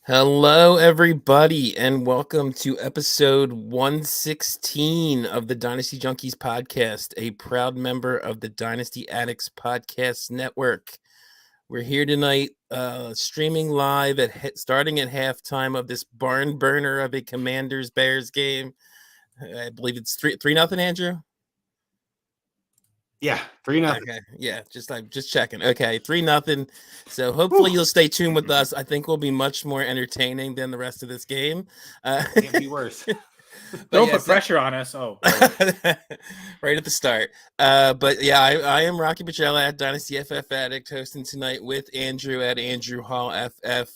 Hello, everybody, and welcome to episode 116 of the Dynasty Junkies podcast, a proud member of the Dynasty Addicts Podcast Network. We're here tonight, streaming live starting at halftime of this barn burner of a Commanders Bears game. I believe it's 3-0, Andrew. Yeah, 3-0. Okay, yeah, just checking. Okay, 3-0. So hopefully you'll stay tuned with us. I think we'll be much more entertaining than the rest of this game. Can't be worse. Don't put pressure on us. Oh, right at the start. But yeah, I am Rocky Petrella at Dynasty FF Addict, hosting tonight with Andrew at Andrew Hall FF.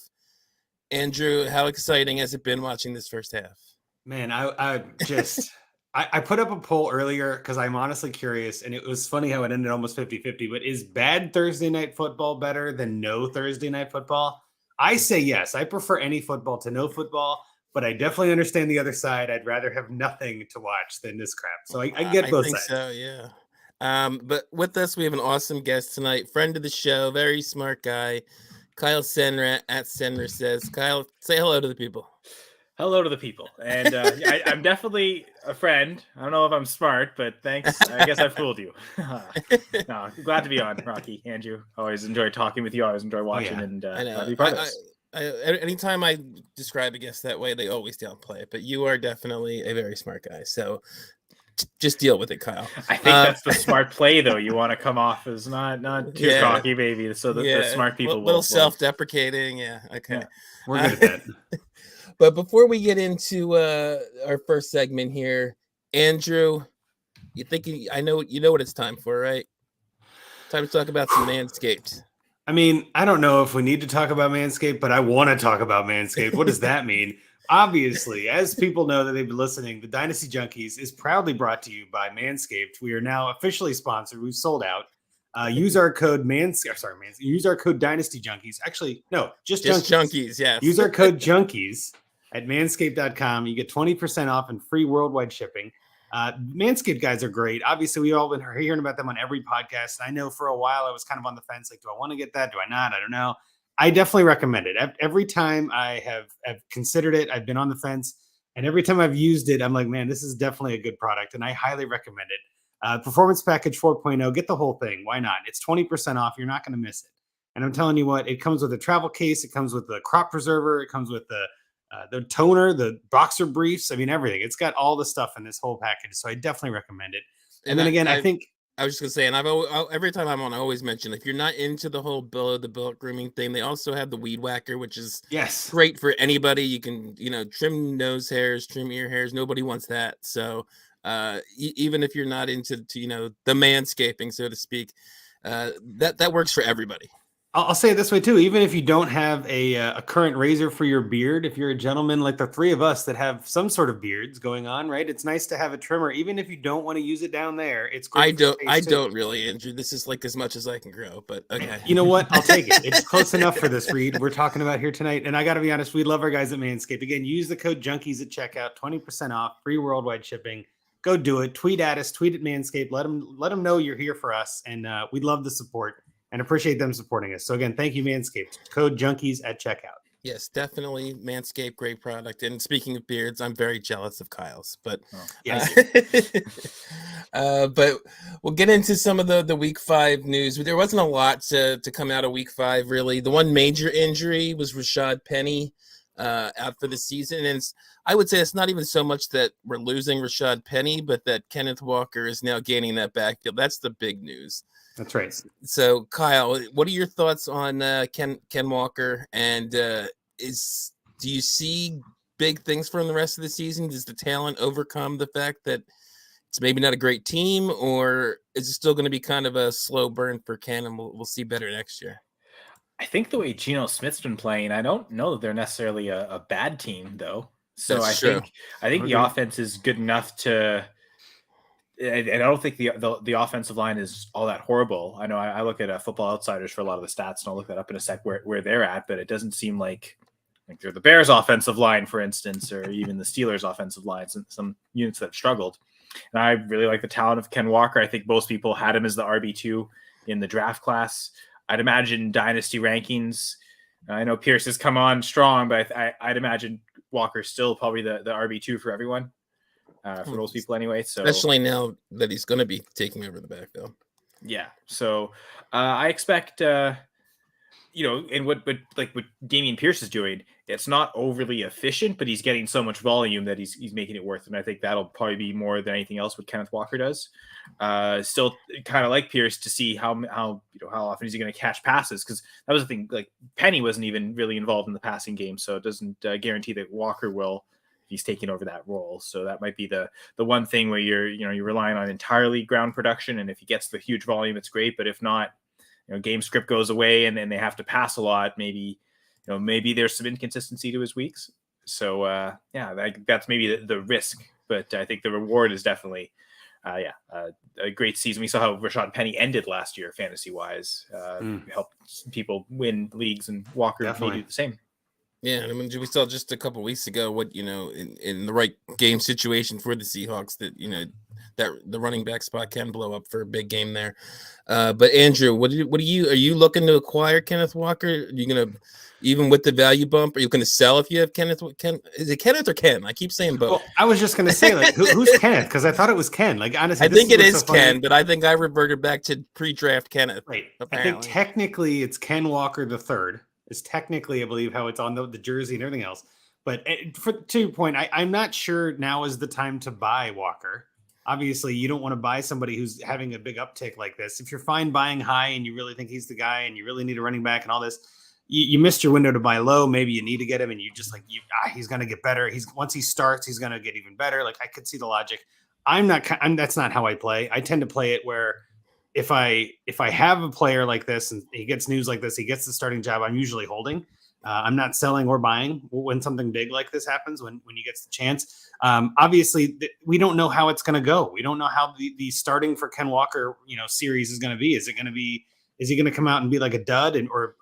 Andrew, how exciting has it been watching this first half? Man, I put up a poll earlier because I'm honestly curious, and it was funny how it ended almost 50-50, but is bad Thursday night football better than no Thursday night football? I say yes. I prefer any football to no football, but I definitely understand the other side. I'd rather have nothing to watch than this crap. So I get both sides. So, yeah. But with us, we have an awesome guest tonight, friend of the show, very smart guy, Kyle Senra at Senra Says. Kyle, say hello to the people. Hello to the people. And I'm definitely a friend. I don't know if I'm smart, but thanks. I guess I fooled you. No, glad to be on, Rocky, Andrew. Always enjoy talking with you. I always enjoy watching and be part of this. Anytime I describe a guest that way, they always downplay it. But you are definitely a very smart guy. So just deal with it, Kyle. I think that's the smart play, though. You want to come off as not too cocky, baby. So the smart people will self-deprecating. Yeah. Okay. Yeah, we're good at that. But before we get into our first segment here, Andrew, I know what it's time for, right? Time to talk about some Manscaped. I mean, I don't know if we need to talk about Manscaped, but I want to talk about Manscaped. What does that mean? Obviously, as people know that they've been listening, the Dynasty Junkies is proudly brought to you by Manscaped. We are now officially sponsored. We've sold out. Use our code use our code Dynasty Junkies. Actually, no, just Junkies. Yeah. Use our code Junkies at manscaped.com. You get 20% off and free worldwide shipping. Manscaped guys are great. Obviously, we've all been hearing about them on every podcast. I know for a while I was kind of on the fence. Like, do I want to get that? Do I not? I don't know. I definitely recommend it. Every time I have considered it, I've been on the fence. And every time I've used it, I'm like, man, this is definitely a good product. And I highly recommend it. Performance Package 4.0, get the whole thing. Why not? It's 20% off. You're not going to miss it. And I'm telling you what, it comes with a travel case. It comes with the crop preserver. It comes with the toner, the boxer briefs. I mean, everything. It's got all the stuff in this whole package. So I definitely recommend it. And then again, I think I was just gonna say, and every time I'm on, I always mention, if you're not into the whole below the belt grooming thing, they also have the weed whacker, which is great for anybody. You can, trim nose hairs, trim ear hairs. Nobody wants that. So even if you're not into the manscaping, so to speak, that works for everybody. I'll say it this way too. Even if you don't have a current razor for your beard, if you're a gentleman like the three of us that have some sort of beards going on, right? It's nice to have a trimmer, even if you don't want to use it down there. It's great. I don't really, Andrew. This is like as much as I can grow, but okay. You know what? I'll take it. It's close enough for this read we're talking about here tonight. And I got to be honest, we love our guys at Manscaped. Again, use the code Junkies at checkout, 20% off, free worldwide shipping. Go do it. Tweet at us. Tweet at Manscaped. Let them know you're here for us, and we'd love the support. And appreciate them supporting us. So again, thank you, Manscaped. Code Junkies at checkout. Yes, definitely. Manscaped, great product. And speaking of beards, I'm very jealous of Kyle's. But but we'll get into some of the Week 5 news. There wasn't a lot to come out of Week 5, really. The one major injury was Rashad Penny out for the season. And I would say it's not even so much that we're losing Rashad Penny, but that Kenneth Walker is now gaining that backfield. That's the big news. That's right. So, Kyle, what are your thoughts on Ken Walker? And do you see big things for him the rest of the season? Does the talent overcome the fact that it's maybe not a great team, or is it still going to be kind of a slow burn for Ken, and we'll see better next year? I think the way Geno Smith's been playing, I don't know that they're necessarily a bad team, though. So I think the offense is good enough to. And I don't think the offensive line is all that horrible. I know I look at Football Outsiders for a lot of the stats, and I'll look that up in a sec where they're at, but it doesn't seem like they're the Bears offensive line, for instance, or even the Steelers offensive lines, and some units that have struggled. And I really like the talent of Ken Walker. I think most people had him as the RB2 in the draft class. I'd imagine dynasty rankings, I know Pierce has come on strong, but I'd imagine Walker's still probably the RB2 for everyone, for most people anyway. So especially now that he's going to be taking over the backfield. Yeah. So I expect, and what Dameon Pierce is doing, it's not overly efficient, but he's getting so much volume that he's making it worth it. And I think that'll probably be more than anything else what Kenneth Walker does. Still kind of like Pierce to see how often is he going to catch passes, because that was the thing. Like Penny wasn't even really involved in the passing game, so it doesn't guarantee that Walker will. He's taking over that role. So that might be the one thing where you're relying on entirely ground production. And if he gets the huge volume, it's great. But if not, game script goes away and then they have to pass a lot. Maybe there's some inconsistency to his weeks. So that's maybe the risk, but I think the reward is definitely, a great season. We saw how Rashad Penny ended last year, fantasy wise, helped people win leagues, and Walker may do the same. Yeah, I mean, we saw just a couple of weeks ago what in the right game situation for the Seahawks that that the running back spot can blow up for a big game there. But Andrew, are you looking to acquire Kenneth Walker? Are you gonna, even with the value bump, are you gonna sell if you have Kenneth? Is it Kenneth or Ken? I keep saying both. Well, I was just gonna say, like, who's Kenneth? Because I thought it was Ken. Like, honestly, I think it is Ken, but I think I reverted back to pre-draft Kenneth. Right. Apparently. I think technically it's Ken Walker III. Is technically, I believe, how it's on the jersey and everything else. But to your point, I'm not sure now is the time to buy Walker. Obviously, you don't want to buy somebody who's having a big uptick like this. If you're fine buying high and you really think he's the guy and you really need a running back and all this, you missed your window to buy low. Maybe you need to get him and you just he's going to get better. Once he starts, he's going to get even better. Like, I could see the logic. That's not how I play. I tend to play it where if I have a player like this and he gets news like this, he gets the starting job, I'm usually holding. I'm not selling or buying when something big like this happens, when he gets the chance. Obviously, we don't know how it's going to go. We don't know how the starting for Ken Walker, series is going to be. Is he going to come out and be like a dud, or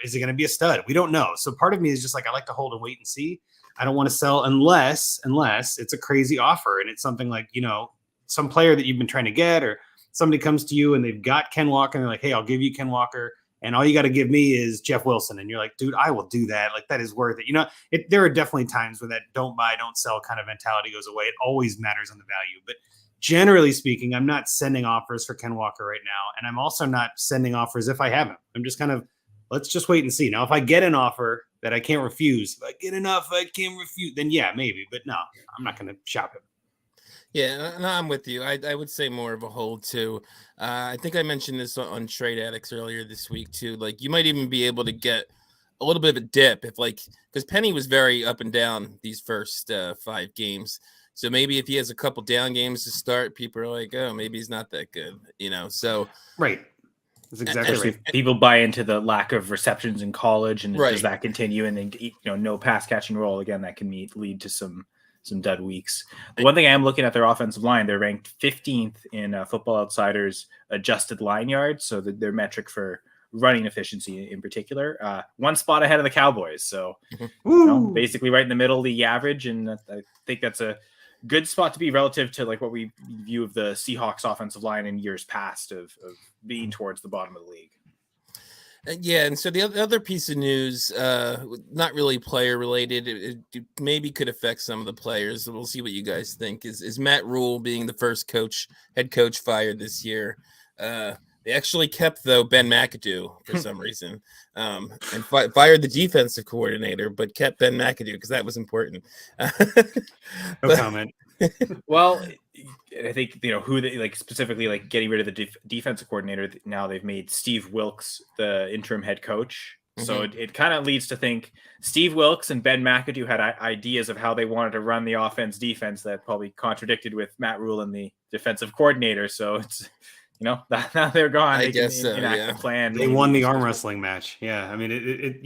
is he going to be a stud? We don't know. So part of me is just like, I like to hold and wait and see. I don't want to sell unless it's a crazy offer and it's something like, some player that you've been trying to get, or somebody comes to you and they've got Ken Walker and they're like, hey, I'll give you Ken Walker, and all you got to give me is Jeff Wilson. And you're like, dude, I will do that. Like, that is worth it. There are definitely times where that don't buy, don't sell kind of mentality goes away. It always matters on the value. But generally speaking, I'm not sending offers for Ken Walker right now. And I'm also not sending offers if I haven't. I'm just kind of, let's just wait and see. Now, if I get an offer that I can't refuse, if I get enough I can't refuse, then yeah, maybe. But no, I'm not going to shop him. Yeah, no, I'm with you. I would say more of a hold too. I think I mentioned this on Trade Addicts earlier this week too. Like, you might even be able to get a little bit of a dip because Penny was very up and down these first 5 games. So maybe if he has a couple down games to start, people are like, oh, maybe he's not that good, So right. That's exactly right. People buy into the lack of receptions in college, and does that continue? And then no pass catching role again, that can lead to some dud weeks. The one thing I am looking at their offensive line, they're ranked 15th in Football Outsiders adjusted line yards, so their metric for running efficiency in particular, one spot ahead of the Cowboys. So basically right in the middle of the average, and I think that's a good spot to be relative to like what we view of the Seahawks offensive line in years past of being towards the bottom of the league. Yeah, and so the other piece of news, not really player related, it maybe could affect some of the players. We'll see what you guys think. Is Matt Ruhle being the first head coach fired this year? They actually kept Ben McAdoo for some reason, and fired the defensive coordinator, but kept Ben McAdoo because that was important. No comment. Well, I think who they specifically getting rid of the defensive coordinator. Now they've made Steve Wilks the interim head coach. Mm-hmm. So it kind of leads to think Steve Wilks and Ben McAdoo had ideas of how they wanted to run the defense that probably contradicted with Matt Ruhle and the defensive coordinator. So it's now they're gone. They can enact the plan. They won the arm wrestling match. Yeah, I mean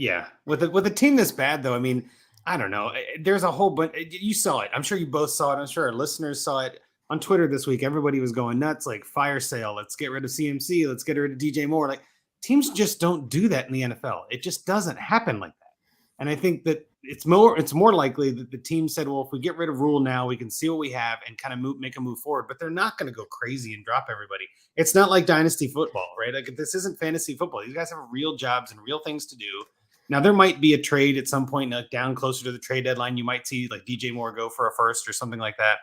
with a team this bad though. I mean, I don't know. There's a whole bunch. You saw it. I'm sure you both saw it. I'm sure our listeners saw it on Twitter this week. Everybody was going nuts, like fire sale. Let's get rid of CMC. Let's get rid of DJ Moore. Like, teams just don't do that in the NFL. It just doesn't happen like that. And I think that it's more likely that the team said, well, if we get rid of Ruhle now, we can see what we have and kind of make a move forward. But they're not going to go crazy and drop everybody. It's not like Dynasty football, right? Like, this isn't fantasy football. These guys have real jobs and real things to do. Now there might be a trade at some point, like down closer to the trade deadline. You might see like DJ Moore go for a first or something like that.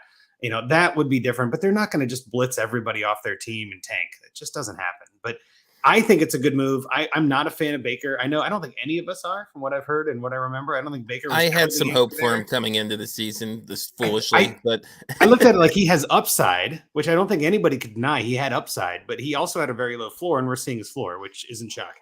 That would be different, but they're not going to just blitz everybody off their team and tank. It just doesn't happen. But I think it's a good move. I'm not a fan of Baker. I don't think any of us are, from what I've heard and what I remember. I don't think Baker was I had some hope for him coming into the season, this foolishly, but I looked at it like he has upside, which I don't think anybody could deny. He had upside, but he also had a very low floor, and we're seeing his floor, which isn't shocking.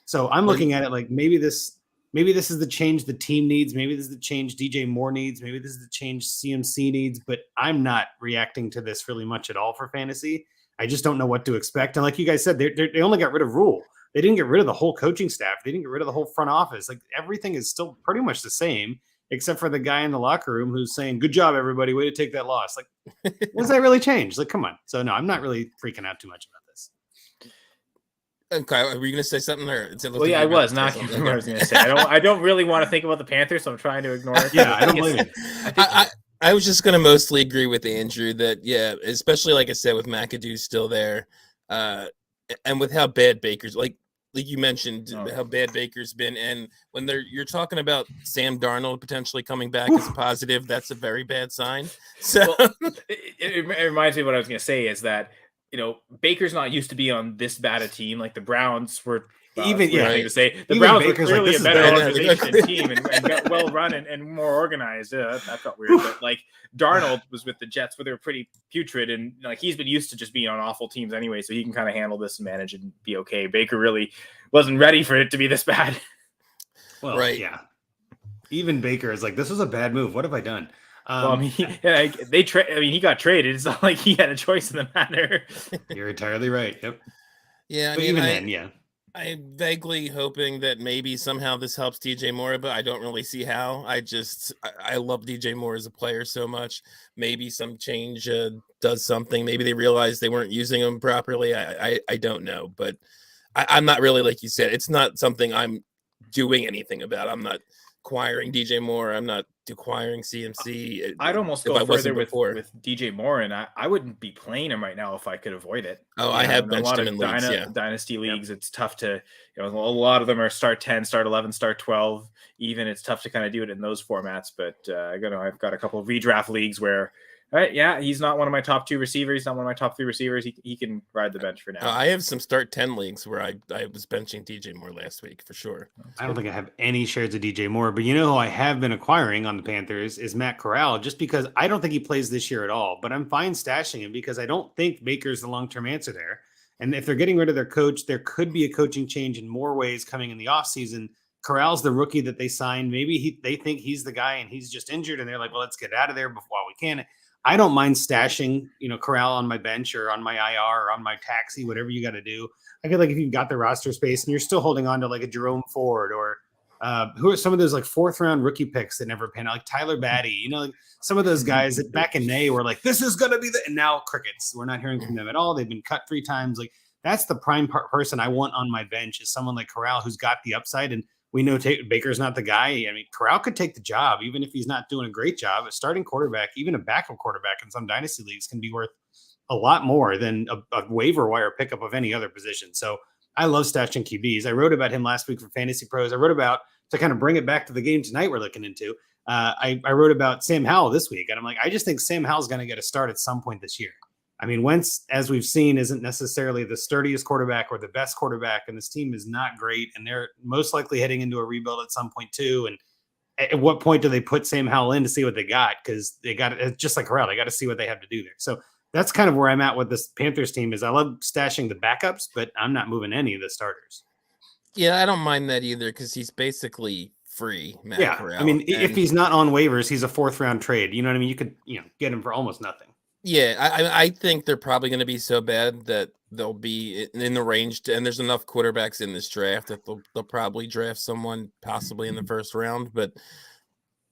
So I'm looking at it like maybe this is the change the team needs. Maybe this is the change DJ Moore needs. Maybe this is the change CMC needs, but I'm not reacting to this really much at all for fantasy. I just don't know what to expect. And like you guys said, they only got rid of Ruhle. They didn't get rid of the whole coaching staff. They didn't get rid of the whole front office. Like everything is still pretty much the same, except for the guy in the locker room who's saying, "Good job, everybody. Way to take that loss." Like, does that really change? Like, come on. So no, I'm not really freaking out too much about this. Kyle, are you going to say something? Well, yeah, I was. Not what I was going to say. I don't really want to think about the Panthers, so I'm trying to ignore it. Yeah, I don't blame you. I was just going to mostly agree with Andrew that, yeah, especially like I said, with McAdoo still there, and with how bad Baker's like you mentioned, how bad Baker's been, and when you're talking about Sam Darnold potentially coming back as a positive, that's a very bad sign. So it reminds me of what I was going to say is that Baker's not used to be on this bad a team. Like the Browns were. To say the Browns were clearly a better organization team and got well run and more organized. That felt weird, but like Darnold was with the Jets, where they were pretty putrid, and like he's been used to just being on awful teams anyway, so he can kind of handle this and manage and be okay. Baker really wasn't ready for it to be this bad. Well, right, yeah. Even Baker is like, this was a bad move. What have I done? He got traded. It's not like he had a choice in the matter. You're entirely right. Yep. Yeah, but even then, yeah. I'm vaguely hoping that maybe somehow this helps DJ Moore, but I don't really see how. I love DJ Moore as a player so much. Maybe some change does something. Maybe they realized they weren't using him properly. I don't know, but I'm not really, like you said, it's not something I'm doing anything about. I'm not acquiring DJ Moore. I'm not acquiring CMC. I'd almost go further with DJ Moore, and I wouldn't be playing him right now if I could avoid it. Oh, I have benched him in leagues, Dynasty leagues. It's tough to, a lot of them are start 10, start 11, start 12. Even it's tough to kind of do it in those formats. But I've got a couple of redraft leagues where, he's not one of my top 2 receivers. He's not one of my top 3 receivers. He can ride the bench for now. I have some start 10 leagues where I was benching DJ Moore last week for sure. I don't think I have any shares of DJ Moore, but who I have been acquiring on the Panthers is Matt Corral, just because I don't think he plays this year at all, but I'm fine stashing him because I don't think Baker's the long-term answer there. And if they're getting rid of their coach, there could be a coaching change in more ways coming in the offseason. Corral's the rookie that they signed. Maybe they think he's the guy and he's just injured and they're like, well, let's get out of there while we can. I don't mind stashing, Corral on my bench or on my IR or on my taxi, whatever you got to do. I feel like if you've got the roster space and you're still holding on to like a Jerome Ford or who are some of those like 4th round rookie picks that never pan out, like Tyler Batty, like some of those guys that back in May were like, this is going to be and now crickets. We're not hearing from them at all. They've been cut 3 times. Like that's the prime person I want on my bench is someone like Corral who's got the upside. And we know Baker's not the guy. I mean, Corral could take the job, even if he's not doing a great job. A starting quarterback, even a backup quarterback in some dynasty leagues can be worth a lot more than a waiver wire pickup of any other position. So I love stashing QBs. I wrote about him last week for Fantasy Pros. I wrote about, to kind of bring it back to the game tonight we're looking into, I wrote about Sam Howell this week. And I'm like, I just think Sam Howell's going to get a start at some point this year. I mean, Wentz, as we've seen, isn't necessarily the sturdiest quarterback or the best quarterback, and this team is not great, and they're most likely heading into a rebuild at some point too. And at what point do they put Sam Howell in to see what they got? Because they got it just like Corral, they got to see what they have to do there. So that's kind of where I'm at with this Panthers team. Is I love stashing the backups, but I'm not moving any of the starters. Yeah, I don't mind that either because he's basically free. Matt Corral. I mean, if he's not on waivers, he's a 4th round trade. You know what I mean? You could get him for almost nothing. Yeah, I think they're probably going to be so bad that they'll be in the range, and there's enough quarterbacks in this draft that they'll probably draft someone possibly in the 1st round. But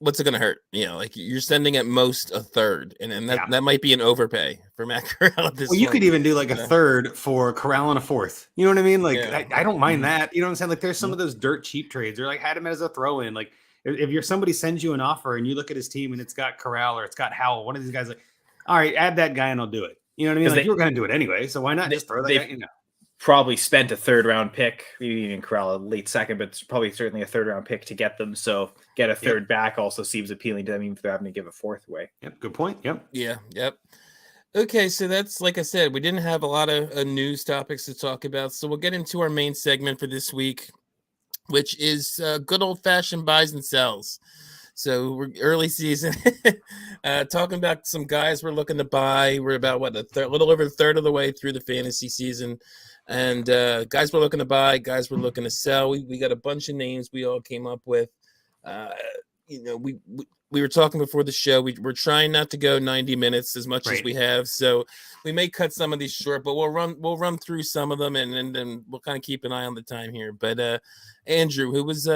what's it going to hurt? Like you're sending at most a 3rd, and that might be an overpay for Matt Corral at this point. You could even do like a 3rd for Corral and a 4th. You know what I mean? Like I don't mind that. You know what I'm saying? Like there's some of those dirt cheap trades. They're like had him as a throw-in. Like if somebody sends you an offer and you look at his team and it's got Corral or it's got Howell, one of these guys like, all right, add that guy and I'll do it. You know what I mean? Like you were going to do it anyway, so why not just throw that guy? probably spent a third round pick, maybe even Corral a late second, but it's probably certainly a third round pick to get them. So get a third back also seems appealing to them, even if they're having to give a fourth away. Yep. Good point. Yep. Yeah. Yep. Okay, so that's, like I said, we didn't have a lot of news topics to talk about, so we'll get into our main segment for this week, which is good old-fashioned buys and sells. So we're early season, talking about some guys we're looking to buy. We're about, a little over a third of the way through the fantasy season, and guys we're looking to buy, guys we're looking to sell. We got a bunch of names we all came up with. We were talking before the show. We're trying not to go 90 minutes as much as we have, so we may cut some of these short, but we'll run through some of them, and then we'll kind of keep an eye on the time here. But Andrew, who was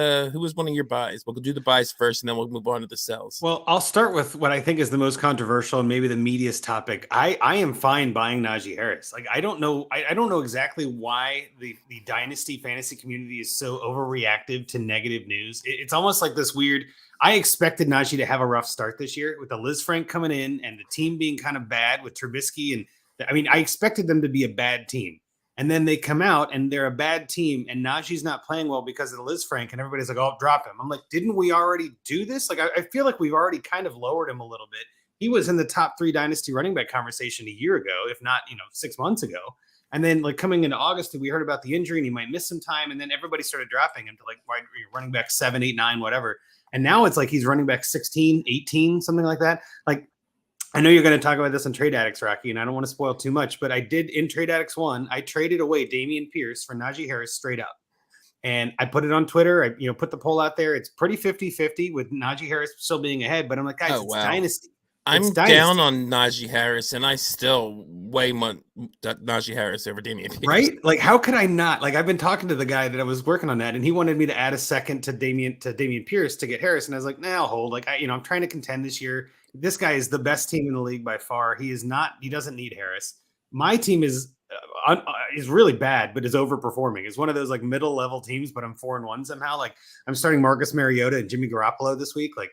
one of your buys? We'll do the buys first, and then we'll move on to the sells. Well, I'll start with what I think is the most controversial and maybe the meatiest topic. I am fine buying Najee Harris. Like, I don't know exactly why the Dynasty fantasy community is so overreactive to negative news. It's almost like this weird. I expected Najee to have a rough start this year with the Liz Frank coming in and the team being kind of bad with Trubisky. And I expected them to be a bad team. And then they come out and they're a bad team and Najee's not playing well because of the Liz Frank. And everybody's like, oh, drop him. I'm like, didn't we already do this? Like, I feel like we've already kind of lowered him a little bit. He was in the top 3 Dynasty running back conversation a year ago, if not, 6 months ago. And then like coming into August, we heard about the injury and he might miss some time. And then everybody started dropping him to like running back 7, 8, 9, whatever. And now it's like he's running back 16, 18, something like that. Like, I know you're going to talk about this on Trade Addicts, Rocky, and I don't want to spoil too much, but I did in Trade Addicts 1, I traded away Dameon Pierce for Najee Harris straight up. And I put it on Twitter. I put the poll out there. It's pretty 50-50 with Najee Harris still being ahead. But I'm like, guys, it's Dynasty. I'm down on Najee Harris, and I still weigh Najee Harris over Dameon Pierce. Right? Like, how could I not? Like, I've been talking to the guy that I was working on that, and he wanted me to add a second to Dameon Pierce to get Harris. And I was like, nah, I'll hold. Like, I'm trying to contend this year. This guy is the best team in the league by far. He doesn't need Harris. My team is really bad, but is overperforming. It's one of those like middle level teams, but I'm 4-1 somehow. Like, I'm starting Marcus Mariota and Jimmy Garoppolo this week. Like,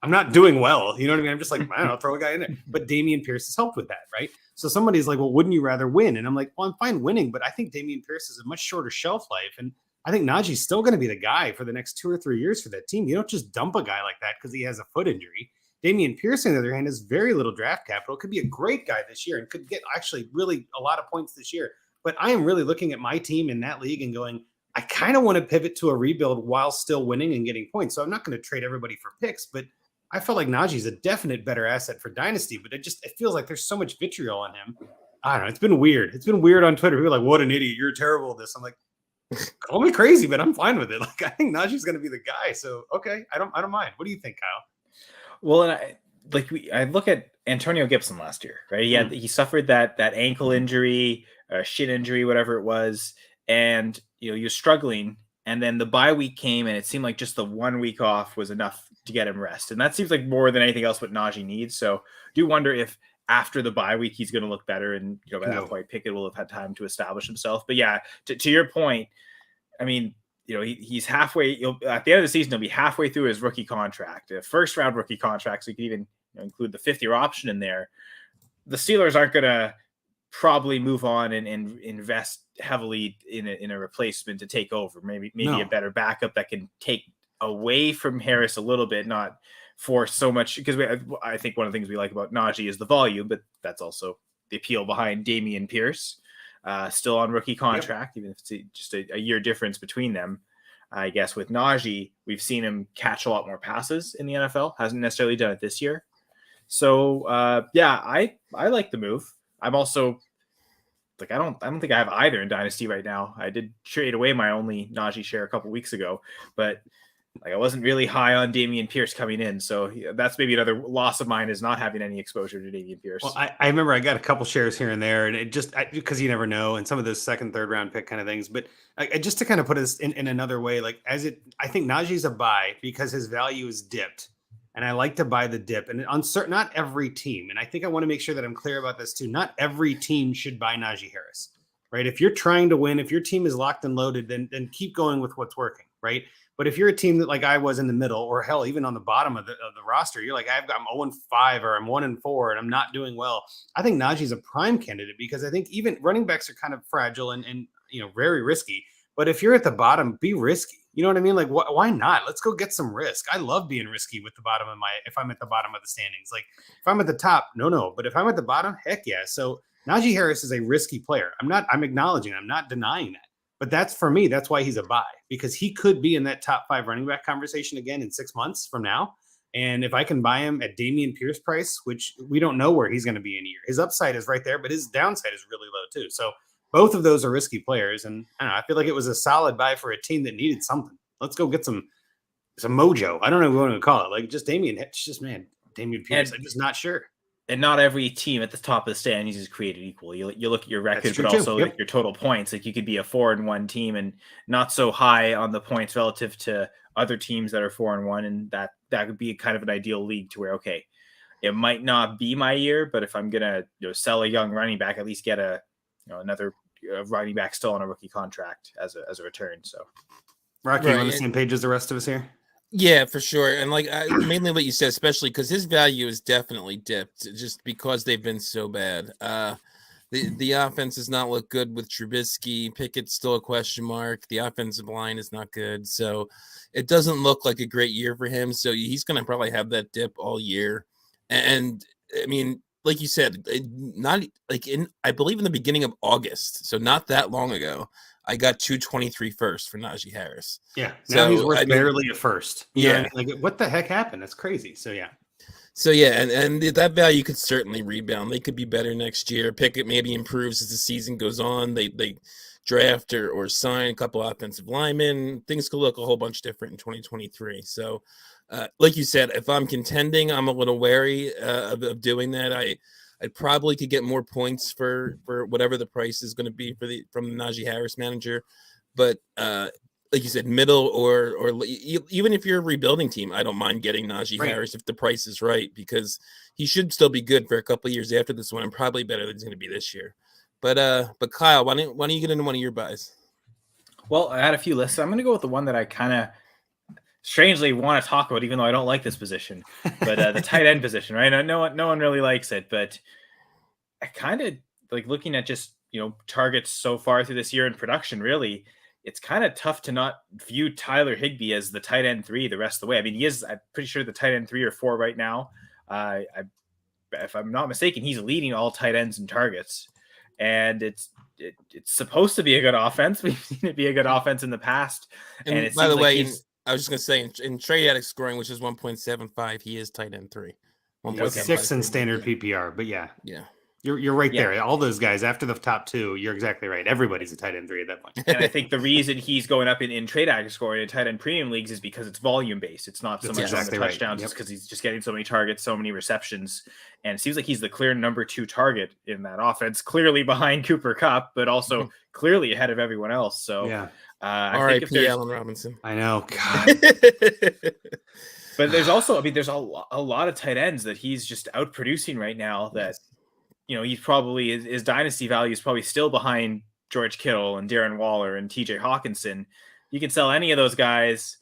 I'm not doing well. You know what I mean? I'm just like, I don't know, throw a guy in there. But Dameon Pierce has helped with that, right? So somebody's like, well, wouldn't you rather win? And I'm like, well, I'm fine winning, but I think Dameon Pierce has a much shorter shelf life. And I think Najee's still going to be the guy for the next 2 or 3 years for that team. You don't just dump a guy like that because he has a foot injury. Dameon Pierce, on the other hand, has very little draft capital. Could be a great guy this year and could get actually really a lot of points this year. But I am really looking at my team in that league and going, I kind of want to pivot to a rebuild while still winning and getting points. So I'm not going to trade everybody for picks, but I felt like Najee's a definite better asset for Dynasty, but it feels like there's so much vitriol on him. I don't know. It's been weird. It's been weird on Twitter. People are like, what an idiot. You're terrible at this. I'm like, call me crazy, but I'm fine with it. Like, I think Najee's going to be the guy. So, okay. I don't mind. What do you think, Kyle? Well, and I look at Antonio Gibson last year, right? He suffered that ankle injury, shin injury, whatever it was. And, he was struggling. And then the bye week came and it seemed like just the 1 week off was enough to get him rest. And that seems like more than anything else what Najee needs. So I do wonder if after the bye week, he's going to look better. And, by that point, Pickett will have had time to establish himself. But yeah, to your point, I mean, he's halfway. At the end of the season, he'll be halfway through his rookie contract, a first-round rookie contract. So you can even include the 5th-year option in there. The Steelers aren't going to probably move on and invest heavily in a replacement to take over. Maybe a better backup that can take away from Harris a little bit, not force so much. Because I think one of the things we like about Najee is the volume, but that's also the appeal behind Dameon Pierce. Still on rookie contract, even if it's just a year difference between them. I guess with Najee, we've seen him catch a lot more passes in the NFL. Hasn't necessarily done it this year. So I like the move. I'm also like, I don't think I have either in Dynasty right now. I did trade away my only Najee share a couple weeks ago, but like I wasn't really high on Dameon Pierce coming in. So that's maybe another loss of mine, is not having any exposure to Dameon Pierce. Well, I remember I got a couple shares here and there, and it just because you never know, and some of those 2nd, 3rd round pick kind of things. But just to kind of put this in another way, like I think Najee's a buy because his value is dipped. And I like to buy the dip, and not every team. And I think I want to make sure that I'm clear about this too. Not every team should buy Najee Harris, right? If you're trying to win, if your team is locked and loaded, then keep going with what's working, right? But if you're a team that like I was in the middle, or hell, even on the bottom of the roster, you're like, I'm 0-5 or I'm 1-4 and I'm not doing well. I think Najee's a prime candidate because I think even running backs are kind of fragile and very risky. But if you're at the bottom, be risky. You know what I mean? Like, why not? Let's go get some risk. I love being risky with the bottom of if I'm at the bottom of the standings. Like, if I'm at the top, no. But if I'm at the bottom, heck yeah. So Najee Harris is a risky player. I'm acknowledging, I'm not denying that. But that's, for me, that's why he's a buy, because he could be in that top 5 running back conversation again in 6 months from now. And if I can buy him at Dameon Pierce price, which we don't know where he's going to be in a year, his upside is right there, but his downside is really low too. So both of those are risky players. And I don't know, I feel like it was a solid buy for a team that needed something. Let's go get some mojo. I don't know what you want to call it. Like, just Dameon Pierce. I'm just not sure. And not every team at the top of the standings is created equal. You look at your record, but also your total points. Like, you could be a 4-1 team and not so high on the points relative to other teams that are 4-1, and that would be kind of an ideal league to where, okay, it might not be my year, but if I'm gonna sell a young running back, at least get another running back still on a rookie contract as a return. So, Rocky, on the same page as the rest of us here. Yeah, for sure. And like mainly what you said, especially because his value is definitely dipped just because they've been so bad. The offense does not look good with Trubisky. Pickett's still a question mark. The offensive line is not good. So it doesn't look like a great year for him. So he's going to probably have that dip all year. And I mean, like you said, not like I believe in the beginning of August. So not that long ago, I got 223 first for Najee Harris. Yeah. Now he's worth barely a first. You know what I mean? Like, what the heck happened? That's crazy. So, yeah. So, yeah, and that value could certainly rebound. They could be better next year. Pickett maybe improves as the season goes on. They draft or sign a couple offensive linemen. Things could look a whole bunch different in 2023. So, like you said, if I'm contending, I'm a little wary of doing that. I probably could get more points for whatever the price is going to be from the Najee Harris manager. But like you said, middle or even if you're a rebuilding team, I don't mind getting Najee Harris if the price is right, because he should still be good for a couple of years after this one, and probably better than he's going to be this year. But Kyle, why don't you get into one of your buys? Well, I had a few lists. I'm going to go with the one that I kind of strangely want to talk about, even though I don't like this position, but the tight end position, right? No one really likes it, but I kind of like looking at just, targets so far through this year in production. Really, it's kind of tough to not view Tyler Higbee as the tight end 3 the rest of the way. I mean, I'm pretty sure the tight end 3 or 4 right now. If I'm not mistaken, he's leading all tight ends in targets, and it's supposed to be a good offense. We've seen it be a good offense in the past. And it by the way, I was just going to say, in trade addict scoring, which is 1.75, he is tight end 3. 6 in standard PPR, but yeah. You're right there. All those guys after the top 2, you're exactly right. Everybody's a tight end 3 at that point. And I think the reason he's going up in trade addict scoring in tight end premium leagues is because it's volume based. It's not so much on the touchdowns, it's because he's just getting so many targets, so many receptions, and it seems like he's the clear number 2 target in that offense, clearly behind Cooper Kupp, but also clearly ahead of everyone else. So R.I.P. Allen Robinson. I know, God. But there's also, there's a lot of tight ends that he's just out producing right now. That he's probably his dynasty value is probably still behind George Kittle and Darren Waller and T.J. Hawkinson. You can sell any of those guys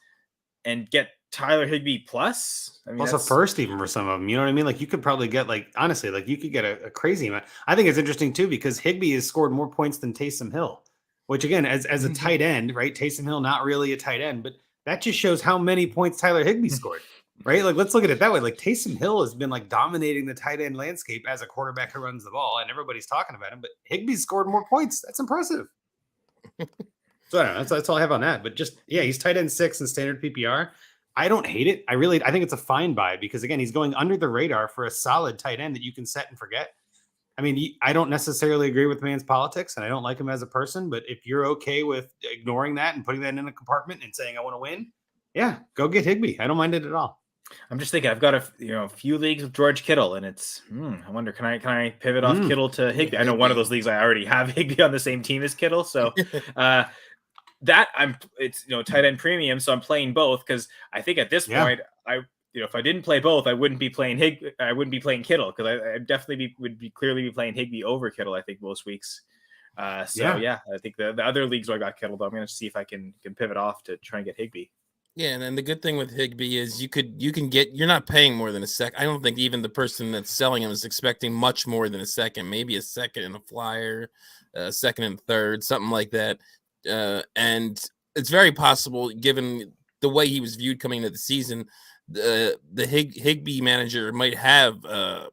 and get Tyler Higbee plus. I mean, also first even for some of them. You know what I mean? Like, you could probably get, like, honestly, like, you could get a crazy amount. I think it's interesting too, because Higbee has scored more points than Taysom Hill, which again, as a tight end, right? Taysom Hill, not really a tight end, but that just shows how many points Tyler Higbee scored, right? Like, let's look at it that way. Like, Taysom Hill has been like dominating the tight end landscape as a quarterback who runs the ball, and everybody's talking about him, but Higbee's scored more points. That's impressive. So I don't know. That's all I have on that. But just, he's tight end 6 in standard PPR. I don't hate it. I think it's a fine buy, because again, he's going under the radar for a solid tight end that you can set and forget. I mean, I don't necessarily agree with the man's politics, and I don't like him as a person, but if you're okay with ignoring that and putting that in a compartment and saying, I want to win, go get Higbee. I don't mind it at all. I'm just thinking, I've got a few leagues with George Kittle, and it's, I wonder, can I pivot off Kittle to Higbee? I know one of those leagues I already have Higbee on the same team as Kittle. So, it's tight end premium. So I'm playing both, because I think at this point, if I didn't play both, I wouldn't be playing I wouldn't be playing Kittle, because I definitely would clearly be playing Higbee over Kittle, I think, most weeks. I think the other leagues where I got Kittle, though, I'm going to see if I can pivot off to try and get Higbee. Yeah, and then the good thing with Higbee is you're not paying more than a second. I don't think even the person that's selling him is expecting much more than a second, maybe a second and a flyer, a second and third, something like that. And it's very possible, given the way he was viewed coming into the season, the Higbee manager might have a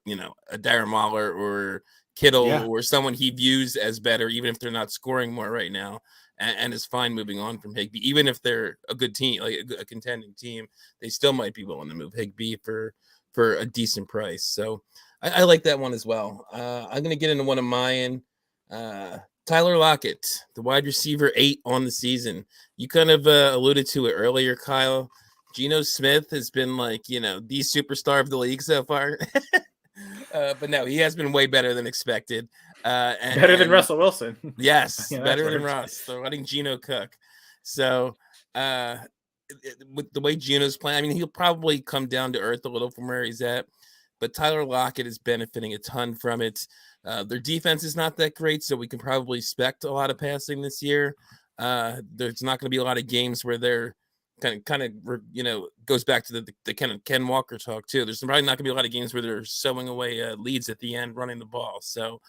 Darren Waller or Kittle or someone he views as better, even if they're not scoring more right now. And is fine moving on from Higbee, even if they're a good team, like a contending team, they still might be willing to move Higbee for a decent price. So I like that one as well. I'm going to get into one of mine. Tyler Lockett, the wide receiver 8 on the season. You kind of alluded to it earlier, Kyle. Geno Smith has been like, the superstar of the league so far. But no, he has been way better than expected. Better than Russell Wilson. Yes, better than Russ. They're letting Geno cook. So with the way Geno's playing, I mean, he'll probably come down to earth a little from where he's at. But Tyler Lockett is benefiting a ton from it. Their defense is not that great, so we can probably expect a lot of passing this year. There's not going to be a lot of games where they're kind of goes back to the kind of Ken Walker talk too. There's probably not gonna be a lot of games where they're sewing away leads at the end running the ball. So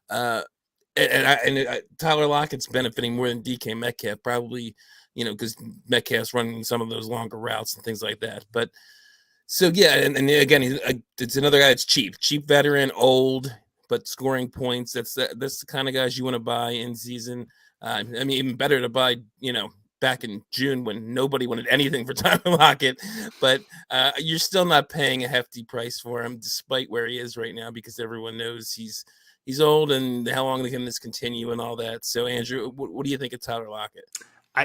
Tyler Lockett's benefiting more than DK Metcalf, probably, because Metcalf's running some of those longer routes and things like that. But so yeah, and again, it's another guy that's cheap veteran, old, but scoring points. That's the kind of guys you want to buy in season. I mean, even better to buy, back in June when nobody wanted anything for Tyler Lockett, but you're still not paying a hefty price for him, despite where he is right now, because everyone knows he's old and how long can this continue and all that. So, Andrew, what do you think of Tyler Lockett?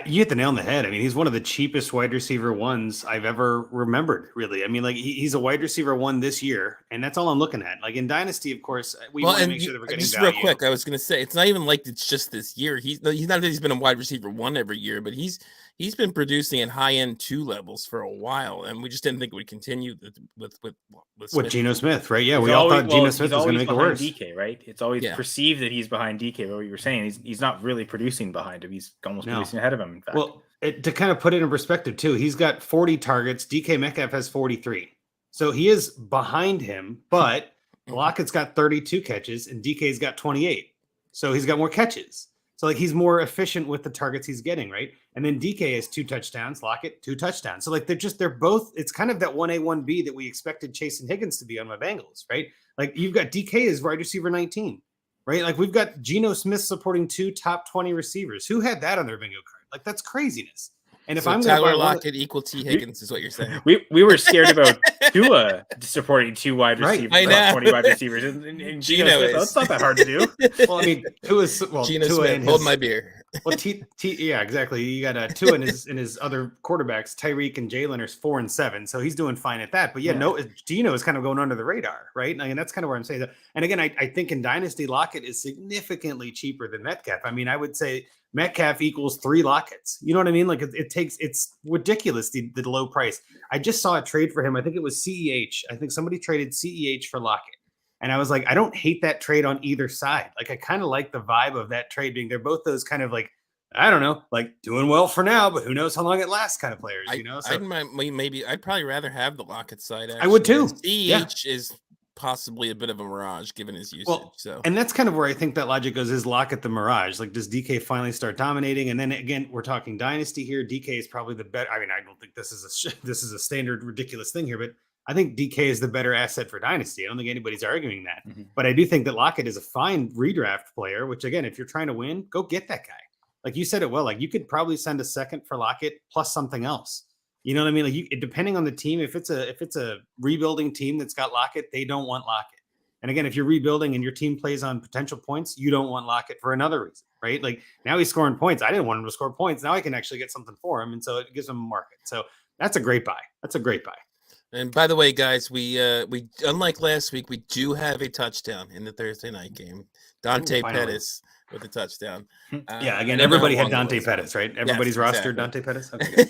You hit the nail on the head. I mean, he's one of the cheapest wide receiver ones I've ever remembered, really. I mean, like he's a wide receiver 1 this year, and that's all I'm looking at. Like in Dynasty, of course, we want to make sure that we're getting just value. Real quick, I was going to say, it's not even like it's just this year. He's not that he's been a wide receiver 1 every year, but he's been producing at high end 2 levels for a while, and we just didn't think it would continue with Geno Smith, right? Yeah, we all thought Geno Smith was going to make it worse. DK, right? It's always perceived that he's behind DK, but what you were saying, he's not really producing behind him. He's almost producing ahead of him, in fact. Well, to kind of put it in perspective too, he's got 40 targets. DK Metcalf has 43. So he is behind him, but Lockett's got 32 catches and DK's got 28. So he's got more catches. So like he's more efficient with the targets he's getting, right? And then DK has 2 touchdowns, Lockett 2 touchdowns. So like they're both, it's kind of that 1A, 1B that we expected Chase and Higgins to be on my Bengals, right? Like you've got DK as wide receiver 19, right? Like we've got Geno Smith supporting 2 top 20 receivers. Who had that on their bingo card? Like that's craziness. And if I'm Tyler Lockett equal T Higgins is what you're saying. We were scared about Tua supporting 2 wide receivers, right. 20 wide receivers, and Geno Smith. That's not that hard to do. Well, I mean, Tua Smith, hold my beer. Well, yeah, exactly. You got Tua and his other quarterbacks, Tyreek and Jalen, are 4 and 7, so he's doing fine at that. But Geno is kind of going under the radar, right? I mean, that's kind of where I'm saying that. And again, I think in Dynasty, Lockett is significantly cheaper than Metcalf. I mean, I would say Metcalf equals 3 Locketts. You know what I mean? Like it's ridiculous, the low price. I just saw a trade for him. I think it was CEH. I think somebody traded CEH for Lockett. And I was like, I don't hate that trade on either side. Like, I kind of like the vibe of that trade being, they're both those kind of like, I don't know, like doing well for now, but who knows how long it lasts kind of players, you know? So I'd probably rather have the Lockett side. Actually. I would too. CEH is possibly a bit of a mirage given his usage. And that's kind of where I think that logic goes, is Lockett the mirage. Like, does DK finally start dominating? And then again, we're talking Dynasty here. DK is probably the better. I mean, I don't think this is a standard ridiculous thing here, but I think DK is the better asset for Dynasty. I don't think anybody's arguing that. Mm-hmm. But I do think that Lockett is a fine redraft player, which again, if you're trying to win, go get that guy. Like you said it well, like you could probably send a second for Lockett plus something else. You know what I mean? Like depending on the team, if it's a rebuilding team that's got Lockett, they don't want Lockett. And again, if you're rebuilding and your team plays on potential points, you don't want Lockett for another reason, right? Like now he's scoring points. I didn't want him to score points. Now I can actually get something for him. And so it gives him a market. So that's a great buy. That's a great buy. And by the way, guys, we unlike last week, we do have a touchdown in the Thursday night game. Dante Pettis with a touchdown. Yeah, again, everybody had Dante Pettis, right? Everybody's rostered Dante Pettis. Okay.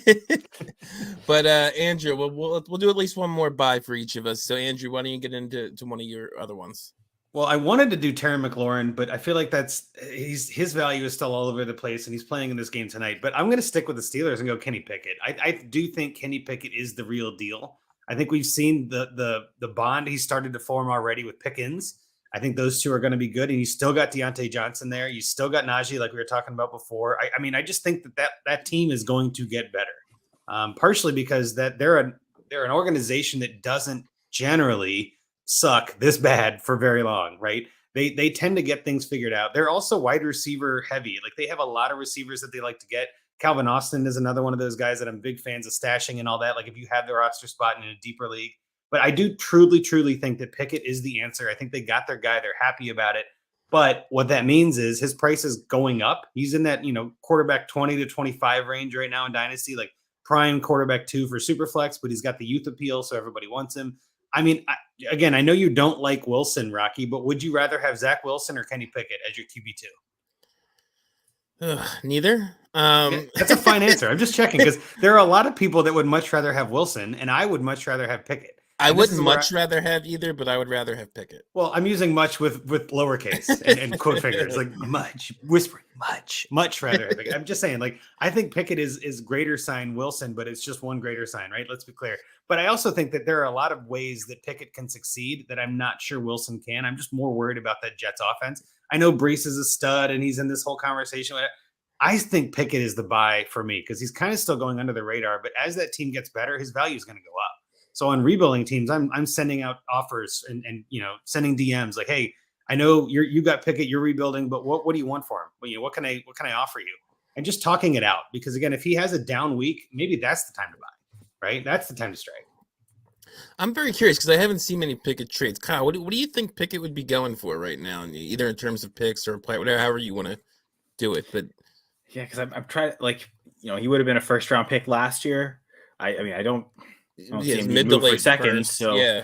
But Andrew, we'll do at least one more buy for each of us. So Andrew, why don't you get into one of your other ones? Well, I wanted to do Terry McLaurin, but I feel like his value is still all over the place, and he's playing in this game tonight. But I'm going to stick with the Steelers and go Kenny Pickett. I do think Kenny Pickett is the real deal. I think we've seen the bond he started to form already with Pickens. I think those two are going to be good, and you still got Deontay Johnson there. You still got Najee, like we were talking about before. I mean, I just think that team is going to get better, partially because that they're an organization that doesn't generally suck this bad for very long, right? They tend to get things figured out. They're also wide receiver heavy. Like they have a lot of receivers that they like to get. Calvin Austin is another one of those guys that I'm big fans of stashing and all that. Like if you have the roster spot in a deeper league. But I do truly think that Pickett is the answer. I think they got their guy. They're happy about it. But what that means is his price is going up. He's in that, quarterback 20 to 25 range right now in Dynasty, like prime quarterback 2 for Superflex, but he's got the youth appeal, so everybody wants him. I mean, again, I know you don't like Wilson, Rocky, but would you rather have Zach Wilson or Kenny Pickett as your QB2? Neither. That's a fine answer. I'm just checking because there are a lot of people that would much rather have Wilson, and I would much rather have Pickett. I wouldn't much rather have either, but I would rather have Pickett. Well, I'm using much with lowercase and quote fingers, like much, whispering, much rather have Pickett. I'm just saying, like, I think Pickett is greater sign Wilson, but it's just one greater sign, right? Let's be clear. But I also think that there are a lot of ways that Pickett can succeed that I'm not sure Wilson can. I'm just more worried about that Jets offense. I know Brees is a stud and he's in this whole conversation. I think Pickett is the buy for me because he's kind of still going under the radar. But as that team gets better, his value is going to go up. So on rebuilding teams, I'm sending out offers and sending DMs like, hey, I know you got Pickett, you're rebuilding, but what do you want for him? Well, what can I offer you? And just talking it out because again, if he has a down week, maybe that's the time to buy, right? That's the time to strike. I'm very curious because I haven't seen many Pickett trades. Kyle, what do you think Pickett would be going for right now, either in terms of picks or play, whatever, however you want to do it? But yeah, because I'm trying, like, he would have been a first round pick last year. I mean, I don't see him mid to late seconds. So yeah.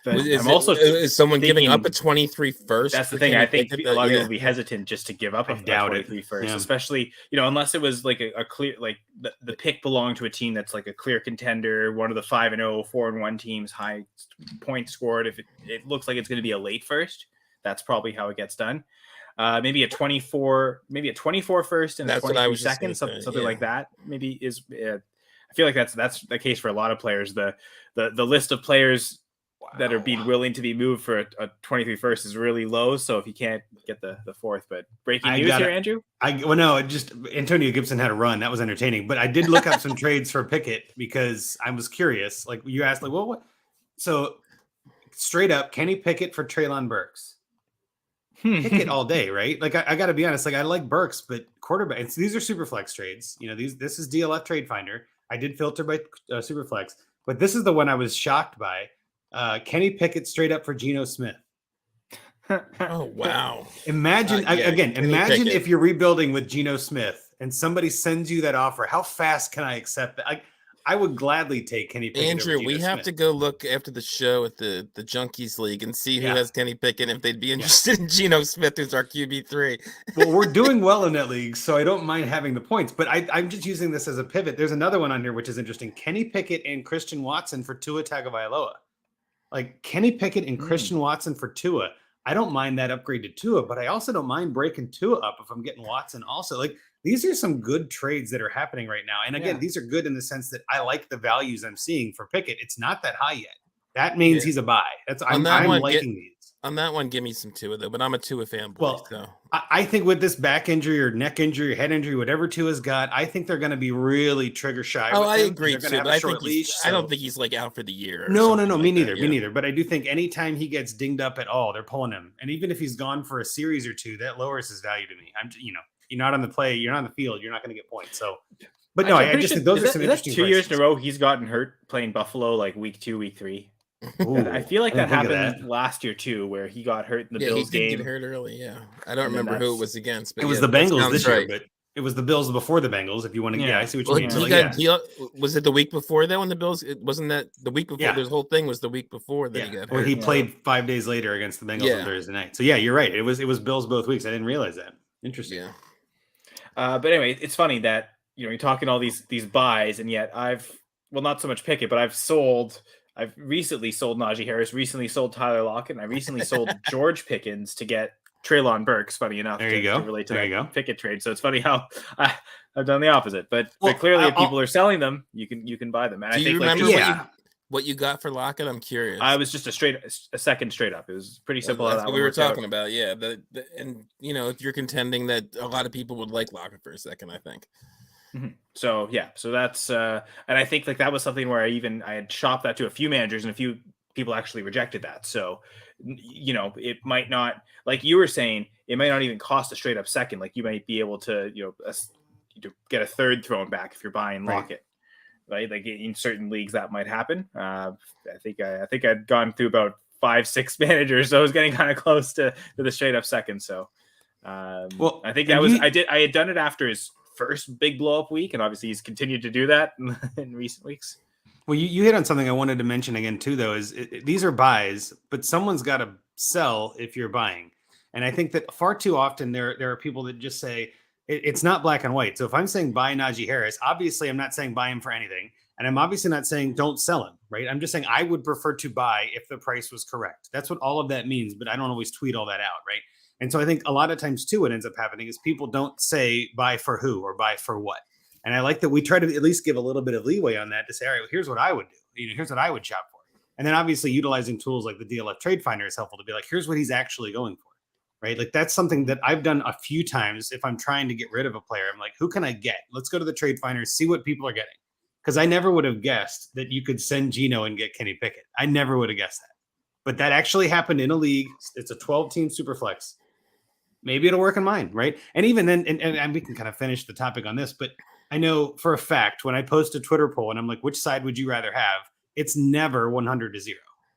But is someone giving up a 23 first? That's the thing. I think a lot of people will be hesitant just to give up a 23 first, especially, unless it was like a clear, like the pick belonged to a team that's like a clear contender, one of the 5-0, 4-1 teams, high points scored. If it looks like it's going to be a late first, that's probably how it gets done. Maybe a 24 first and a 23 second, something like that. Maybe is. I feel like that's the case for a lot of players. The list of players that are being willing to be moved for a 23 first is really low. So if you can't get the fourth, but breaking news here, Andrew. Just Antonio Gibson had a run that was entertaining, but I did look up some trades for Pickett because I was curious. Like you asked, like, well, what? So straight up, Kenny Pickett for Treylon Burks. Pickett all day, right? Like I got to be honest. Like I like Burks, but quarterback. These are super flex trades. This is DLF Trade Finder. I did filter by Superflex, but this is the one I was shocked by. Kenny Pickett straight up for Geno Smith. Oh, wow. Imagine if you're rebuilding with Geno Smith and somebody sends you that offer. How fast can I accept that? I would gladly take Kenny Pickett. Andrew, we have to go look after the show at the Junkies League and see who has Kenny Pickett if they'd be interested in Geno Smith, who's our QB3. Well, we're doing well in that league, so I don't mind having the points, but I'm just using this as a pivot. There's another one on here, which is interesting. Kenny Pickett and Christian Watson for Tua Tagovailoa. Like Kenny Pickett and Christian Watson for Tua. I don't mind that upgrade to Tua, but I also don't mind breaking Tua up if I'm getting Watson also. Like these are some good trades that are happening right now. And again, these are good in the sense that I like the values I'm seeing for Pickett. It's not that high yet. That means he's a buy. I'm liking these. On that one, give me some Tua though, but I'm a Tua fanboy. Well, so I think with this back injury or neck injury or head injury, whatever Tua's got, I think they're going to be really trigger shy. Oh, I agree too. But I don't think he's like out for the year. No. Me neither. But I do think anytime he gets dinged up at all, they're pulling him. And even if he's gone for a series or two, that lowers his value to me. You're not on the play, you're not on the field, you're not going to get points. So, but no, I just think those are some interesting. 2 years in a row, he's gotten hurt playing Buffalo, like week 2, week 3. Ooh, I feel like that happened last year too, where he got hurt in the Bills game. He did get hurt early. Yeah, I don't remember who it was against. But it was the Bengals this year, but it was the Bills before the Bengals. If you want to, I see what you mean. Was it the week before that when the Bills? It wasn't that the week before. This whole thing was the week before that he got hurt. Or he played 5 days later against the Bengals on Thursday night. So you're right. It was Bills both weeks. I didn't realize that. Interesting. Yeah. But anyway, it's funny that you're talking all these buys, and yet I've not so much Pickett, but I've sold. I've recently sold Najee Harris, recently sold Tyler Lockett, and I recently sold George Pickens to get Treylon Burks, funny enough, to relate to that Pickett trade. So it's funny how I've done the opposite. But clearly, if people are selling them, you can buy them. And do you remember what you got for Lockett? I'm curious. I was just a second straight up. It was pretty simple. That's what we were talking about. Yeah. And, if you're contending that a lot of people would like Lockett for a second, I think. Mm-hmm. So, yeah. So that's and I think that was something where I had shopped that to a few managers and a few people actually rejected that. So, it might not, like you were saying, it might not even cost a straight up second. Like you might be able to, get a third thrown back if you're buying Lockett. Right, like in certain leagues that might happen. I think I'd gone through about 5-6 managers, so I was getting kind of close to the straight up second. So, I think I had done it after his first big blow up week, and obviously he's continued to do that in recent weeks. Well, you hit on something I wanted to mention again too, though. Is these are buys, but someone's got to sell if you're buying, and I think that far too often there are people that just say. It's not black and white. So if I'm saying buy Najee Harris, obviously I'm not saying buy him for anything. And I'm obviously not saying don't sell him, right? I'm just saying I would prefer to buy if the price was correct. That's what all of that means, but I don't always tweet all that out, right? And so I think a lot of times too, what ends up happening is people don't say buy for who or buy for what. And I like that we try to at least give a little bit of leeway on that to say, all right, well, here's what I would do. Here's what I would shop for. And then obviously utilizing tools like the DLF Trade Finder is helpful to be like, here's what he's actually going for. Right? Like that's something that I've done a few times. If I'm trying to get rid of a player, I'm like, who can I get? Let's go to the trade finder, see what people are getting. Because I never would have guessed that you could send Geno and get Kenny Pickett. I never would have guessed that. But that actually happened in a league. It's a 12-team super flex. Maybe it'll work in mine, right? And even then, and we can kind of finish the topic on this, but I know for a fact when I post a Twitter poll and I'm like, which side would you rather have? It's never 100-0.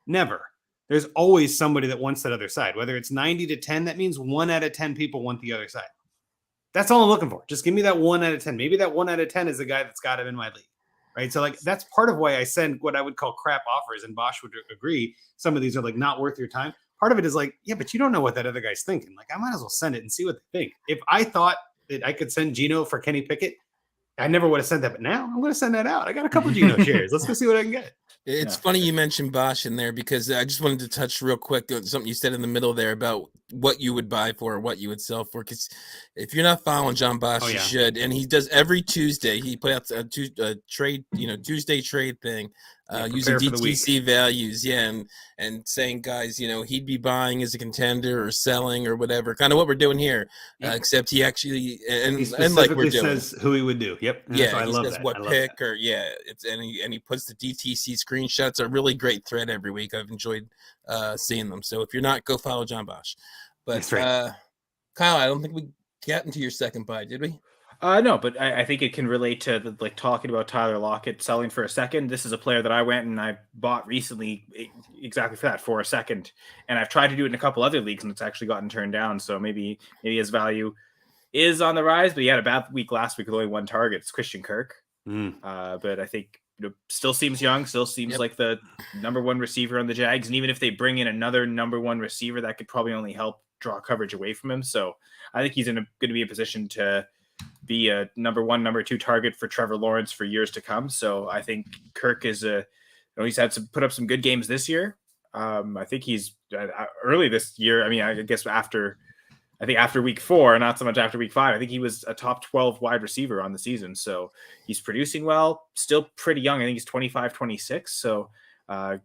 Never. There's always somebody that wants that other side. Whether it's 90-10, that means 1 out of 10 people want the other side. That's all I'm looking for. Just give me that 1 out of 10. Maybe that 1 out of 10 is the guy that's got it in my league, right? So like that's part of why I send what I would call crap offers, and Bosch would agree. Some of these are like not worth your time. Part of it is like, yeah, but you don't know what that other guy's thinking. Like I might as well send it and see what they think. If I thought that I could send Geno for Kenny Pickett, I never would have sent that, but now I'm going to send that out. I got a couple of Geno shares. Let's go see what I can get. It's funny you mentioned Bosch in there because I just wanted to touch real quick on something you said in the middle there about what you would buy for or what you would sell for. Because if you're not following John Bosch, you should. And he does every Tuesday. He put out a trade, Tuesday trade thing using DTC values. Yeah. And saying, guys, he'd be buying as a contender or selling or whatever. Kind of what we're doing here. Except he actually, he like we're doing. Says who he would do. Yep. Yeah. So I love that. What pick or and he puts the DTC screenshots. A really great thread every week. I've enjoyed seeing them. So if you're not, go follow John Bosch. But that's right. Kyle, I don't think we got into your second buy, did we? No, but I think it can relate to talking about Tyler Lockett selling for a second. This is a player that I went and I bought recently exactly for that, for a second. And I've tried to do it in a couple other leagues and it's actually gotten turned down. So maybe his value is on the rise, but he had a bad week last week with only one target. It's Christian Kirk. But I think still seems young, still seems like the number one receiver on the Jags. And even if they bring in another number one receiver, that could probably only help draw coverage away from him. So I think he's going to be in a position to be a number one, number two target for Trevor Lawrence for years to come. So I think Kirk is he's had to put up some good games this year. I think he's early this year. I mean, I guess after week 4, not so much after week 5, I think he was a top 12 wide receiver on the season. So he's producing well, still pretty young. I think he's 25, 26. So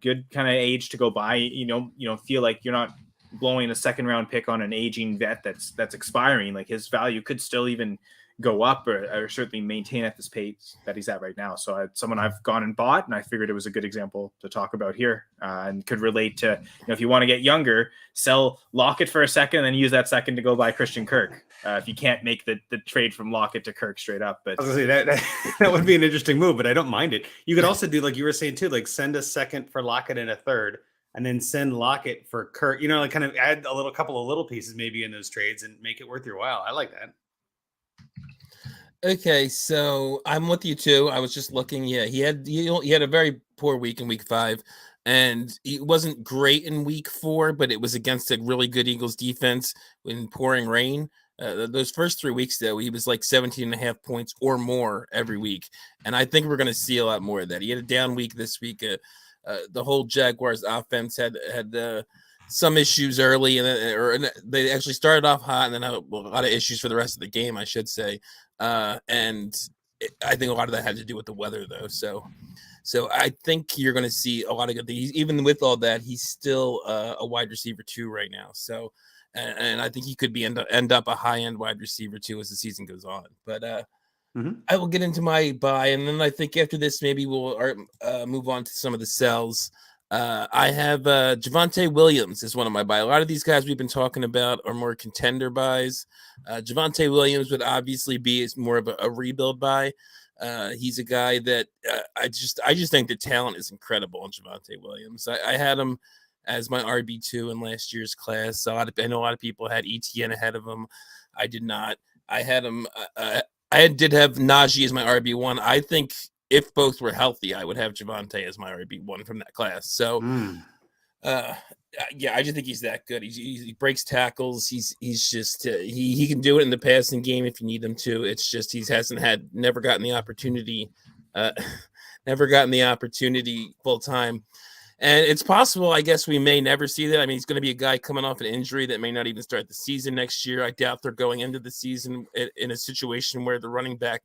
good kind of age to go by. You don't feel like you're not blowing a second round pick on an aging vet that's expiring. Like his value could still even go up or certainly maintain at this pace that he's at right now. So someone I've gone and bought, and I figured it was a good example to talk about here and could relate to, if you want to get younger, sell Lockett for a second and then use that second to go buy Christian Kirk. If you can't make the trade from Lockett to Kirk straight up. But I was gonna say that would be an interesting move, but I don't mind it. You could also do, like you were saying too, like send a second for Lockett and a third, and then send Lockett for Kirk, like kind of add a couple of little pieces maybe in those trades and make it worth your while. I like that. Okay, so I'm with you too. I was just looking. Yeah, he had a very poor week in week 5, and he wasn't great in week 4, but it was against a really good Eagles defense in pouring rain. Those first 3 weeks, though, he was like 17.5 points or more every week, and I think we're going to see a lot more of that. He had a down week this week the whole Jaguars offense had some issues early, and they actually started off hot, and then had a lot of issues for the rest of the game, I should say. I think a lot of that had to do with the weather, though. So I think you're going to see a lot of good things. Even with all that, he's still a wide receiver 2 right now. So, and I think he could be end up a high end wide receiver 2 as the season goes on. But I will get into my buy, and then I think after this, maybe we'll move on to some of the sells. I have Javonte Williams is one of my buy. A lot of these guys we've been talking about are more contender buys. Javonte Williams would obviously be more of a rebuild buy. He's a guy that I just think the talent is incredible on Javonte Williams. I had him as my RB2 in last year's class. So I know a lot of people had ETN ahead of him. I did not. I had him. I did have Najee as my RB1. I think if both were healthy, I would have Javonte as my RB1 from that class. So, yeah, I just think he's that good. He breaks tackles. He's just he can do it in the passing game if you need him to. It's just never gotten the opportunity full time. And it's possible, I guess, we may never see that. I mean, he's going to be a guy coming off an injury that may not even start the season next year. I doubt they're going into the season in a situation where the running back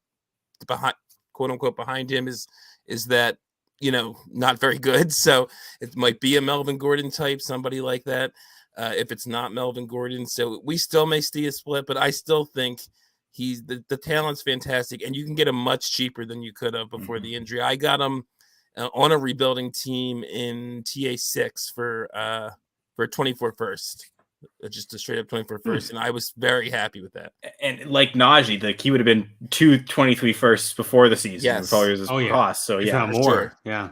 behind, quote unquote, behind him is that, not very good. So it might be a Melvin Gordon type, somebody like that. If it's not Melvin Gordon. So we still may see a split, but I still think the talent's fantastic, and you can get him much cheaper than you could have before the injury. I got him on a rebuilding team in TA6 for 24 first, just a straight up 24 first, and I was very happy with that. And like Najee, he would have been 23 firsts before the season. Yes. Probably was his cost. So not more. Sure. Yeah.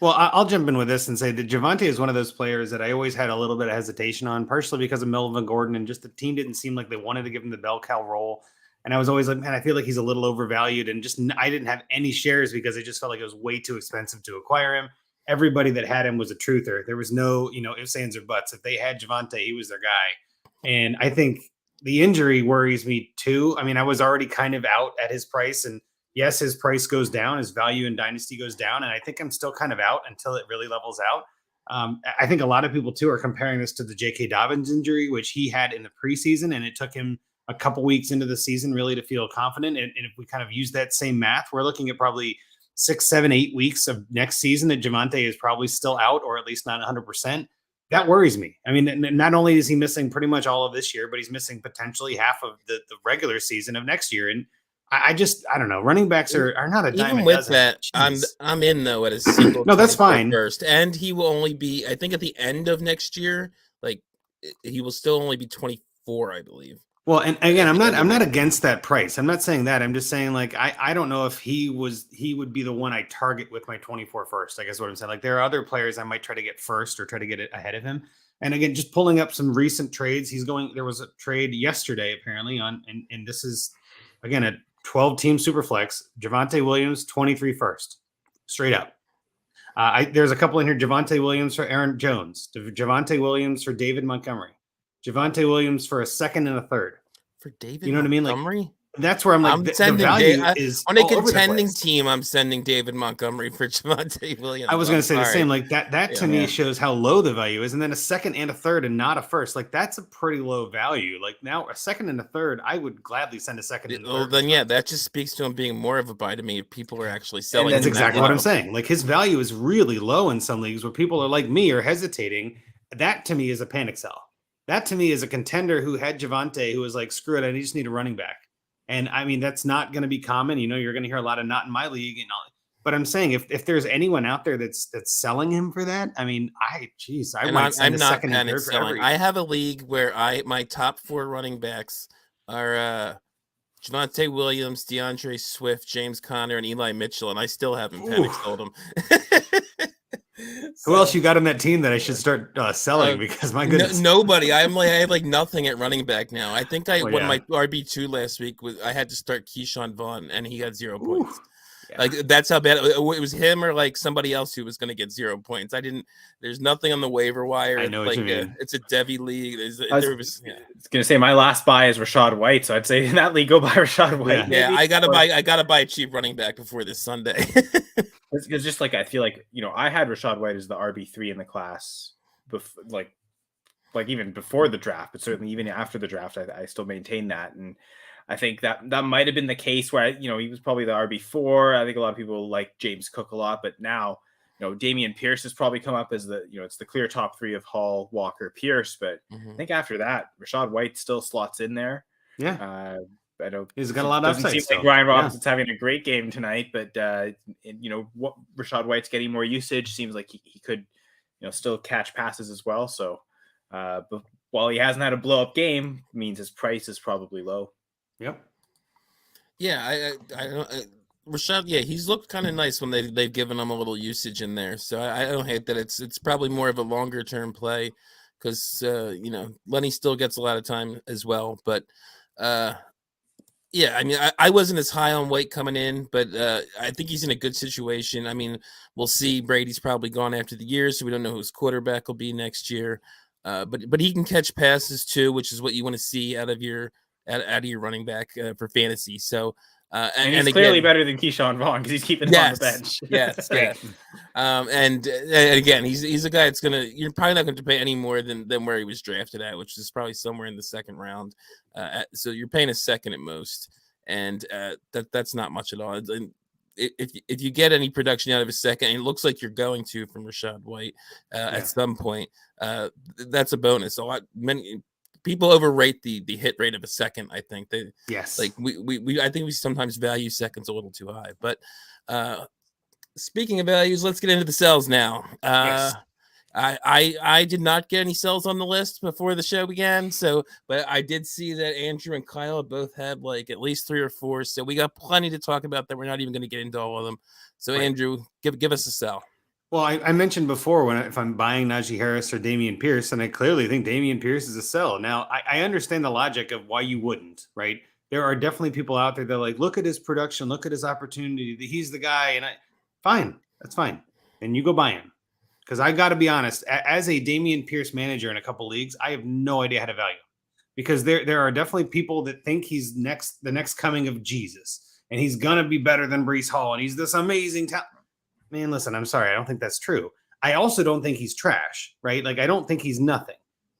Well, I'll jump in with this and say that Javonte is one of those players that I always had a little bit of hesitation on, partially because of Melvin Gordon, and just the team didn't seem like they wanted to give him the bell cow role. And I was always like, man, I feel like he's a little overvalued, and I didn't have any shares because I just felt like it was way too expensive to acquire him. Everybody that had him was a truther. There was no, ifs, ands, or buts. If they had Javonte, he was their guy. And I think the injury worries me too. I mean, I was already kind of out at his price, and yes, his price goes down, his value in Dynasty goes down, and I think I'm still kind of out until it really levels out. I think a lot of people too are comparing this to the J.K. Dobbins injury, which he had in the preseason, and it took him a couple weeks into the season really to feel confident. And if we kind of use that same math, we're looking at probably 6, 7, 8 weeks of next season that Javonte is probably still out, or at least not 100%. That worries me. I mean, not only is he missing pretty much all of this year, but he's missing potentially half of the regular season of next year. And I don't know. Running backs are not a dime. Even with that, I'm in though at a single. No, that's fine. First, and he will only be, I think, at the end of next year, like he will still only be 24, I believe. Well, and again, I'm not against that price. I'm not saying that. I'm just saying, like, I don't know if he would be the one I target with my 24 first. I guess what I'm saying. Like, there are other players I might try to get first or try to get it ahead of him. And again, just pulling up some recent trades. There was a trade yesterday apparently and this is again a 12-team superflex. Javonte Williams, 23 first, straight up. There's a couple in here. Javonte Williams for Aaron Jones. Javonte Williams for David Montgomery. Javonte Williams for a second and a third. For David, you know Montgomery? What I mean? Like that's where I'm like, the value is on a contending team. I'm sending David Montgomery for Javonte Williams. I was going to say the same. Like that to me shows how low the value is, and then a second and a third, and not a first. Like that's a pretty low value. Like now a second and a third, I would gladly send a second. And a third. Then that just speaks to him being more of a buy to me. If people are actually selling, and that's exactly what I'm saying. Like his value is really low in some leagues where people are like me are hesitating. That to me is a panic sell. That to me is a contender who had Javonte, who was like, screw it, I just need a running back. And I mean, that's not going to be common. You're going to hear a lot of not in my league and all. But I'm saying if there's anyone out there that's selling him for that, I mean, I might send a second and third for every. I have a league where my top 4 running backs are Javonte Williams, DeAndre Swift, James Conner, and Eli Mitchell, and I still haven't panic sold them. Who else you got on that team that I should start selling? Because my goodness, nobody. I have like nothing at running back now. I think my RB2 last week I had to start Keyshawn Vaughn, and he got 0 points. Like that's how bad it was him or like somebody else who was going to get 0 points. There's nothing on the waiver wire. I know what you mean. It's a Devi league. I was going to say my last buy is Rashad White, so I'd say in that league go buy Rashad White. Yeah, I gotta buy a cheap running back before this Sunday. It's just like I feel like I had Rashad White as the RB3 in the class, like even before the draft, but certainly even after the draft, I still maintain that. And I think that might have been the case where, he was probably the RB4. I think a lot of people like James Cook a lot, but now, Dameon Pierce has probably come up as it's the clear top 3 of Hall, Walker, Pierce. But I think after that, Rashad White still slots in there. Yeah. I know he's got a lot of upside. Doesn't seem like Ryan Robinson's having a great game tonight, but what Rashad White's getting more usage. Seems like he could, still catch passes as well. So, but while he hasn't had a blow up game, means his price is probably low. Yep. Yeah, I don't. Rashad, he's looked kind of nice when they've given him a little usage in there. So I don't hate that. It's probably more of a longer term play because Lenny still gets a lot of time as well. But I mean, I wasn't as high on White coming in, but I think he's in a good situation. I mean, we'll see. Brady's probably gone after the year, so we don't know who his quarterback will be next year. But he can catch passes too, which is what you want to see out of your running back for fantasy. So and he's clearly better than Keyshawn Vaughn because he's keeping him on the bench. Yes. And again, he's a guy that's you're probably not going to pay any more than where he was drafted at, which is probably somewhere in the second round. So you're paying a second at most, and that's not much at all. And if you get any production out of a second, and it looks like you're going to from Rashad White at some point, that's a bonus. Many people overrate the hit rate of a second. I think I think we sometimes value seconds a little too high. But speaking of values, let's get into the sells now. I did not get any sells on the list before the show began, but I did see that Andrew and Kyle both had like at least 3 or 4. So we got plenty to talk about that. We're not even going to get into all of them. So Andrew, give us a sell. Well, I mentioned before if I'm buying Najee Harris or Dameon Pierce, and I clearly think Dameon Pierce is a sell. Now, I understand the logic of why you wouldn't, right? There are definitely people out there that are like, look at his production, look at his opportunity. He's the guy, and fine, that's fine. And you go buy him. Because I got to be honest, as a Dameon Pierce manager in a couple leagues, I have no idea how to value him. Because there are definitely people that think he's the next coming of Jesus, and he's going to be better than Breece Hall, and he's this amazing talent. Man, listen, I'm sorry. I don't think that's true. I also don't think he's trash, right? Like, I don't think he's nothing.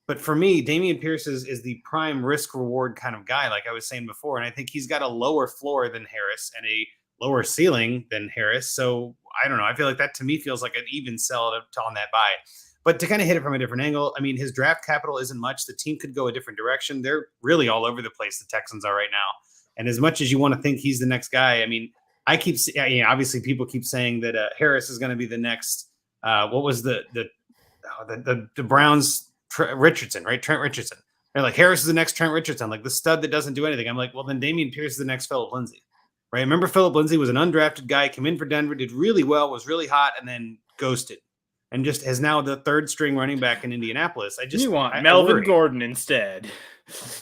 But for me, Dameon Pierce is the prime risk reward kind of guy, like I was saying before. And I think he's got a lower floor than Harris and a lower ceiling than Harris. So I don't know. I feel like that to me feels like an even sell on that buy. But to kind of hit it from a different angle, I mean, his draft capital isn't much. The team could go a different direction. They're really all over the place, the Texans are right now. And as much as you want to think he's the next guy, I mean, obviously people keep saying that Harris is going to be the next. What was the Browns Richardson, right? Trent Richardson. They're like, Harris is the next Trent Richardson, like the stud that doesn't do anything. I'm like, well, then Dameon Pierce is the next Phillip Lindsay, right? Remember, Phillip Lindsay was an undrafted guy, came in for Denver, did really well, was really hot, and then ghosted, and just has now the third string running back in Indianapolis. You want Melvin Gordon instead.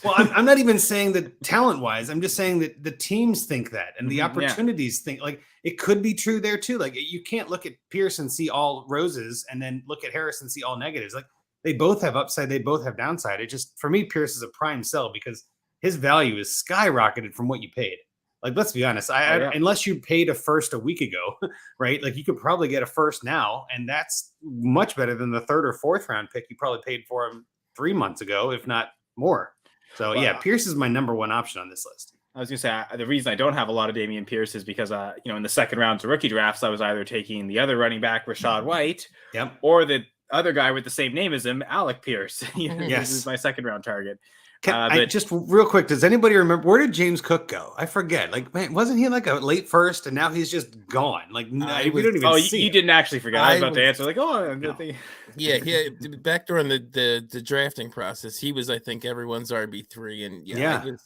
Well, I'm not even saying that talent-wise. I'm just saying that the teams think that, and the opportunities think like it could be true there too. Like you can't look at Pierce and see all roses, and then look at Harris and see all negatives. Like they both have upside, they both have downside. It just for me, Pierce is a prime sell because his value is skyrocketed from what you paid. Like let's be honest, unless you paid a first a week ago, right? Like you could probably get a first now, and that's much better than the 3rd or 4th round pick you probably paid for him 3 months ago, if not more. So, Pierce is my number one option on this list. I was going to say, the reason I don't have a lot of Dameon Pierce is because, in the second round to rookie drafts, I was either taking the other running back, Rashad White, or the other guy with the same name as him, Alec Pierce. This is my second round target. Just real quick, does anybody remember, where did James Cook go? I forget. Like, man, wasn't he like a late first and now he's just gone? Like, we don't even see you didn't actually forget. I was about to answer. Like, back during the drafting process, he was, I think, everyone's RB3. And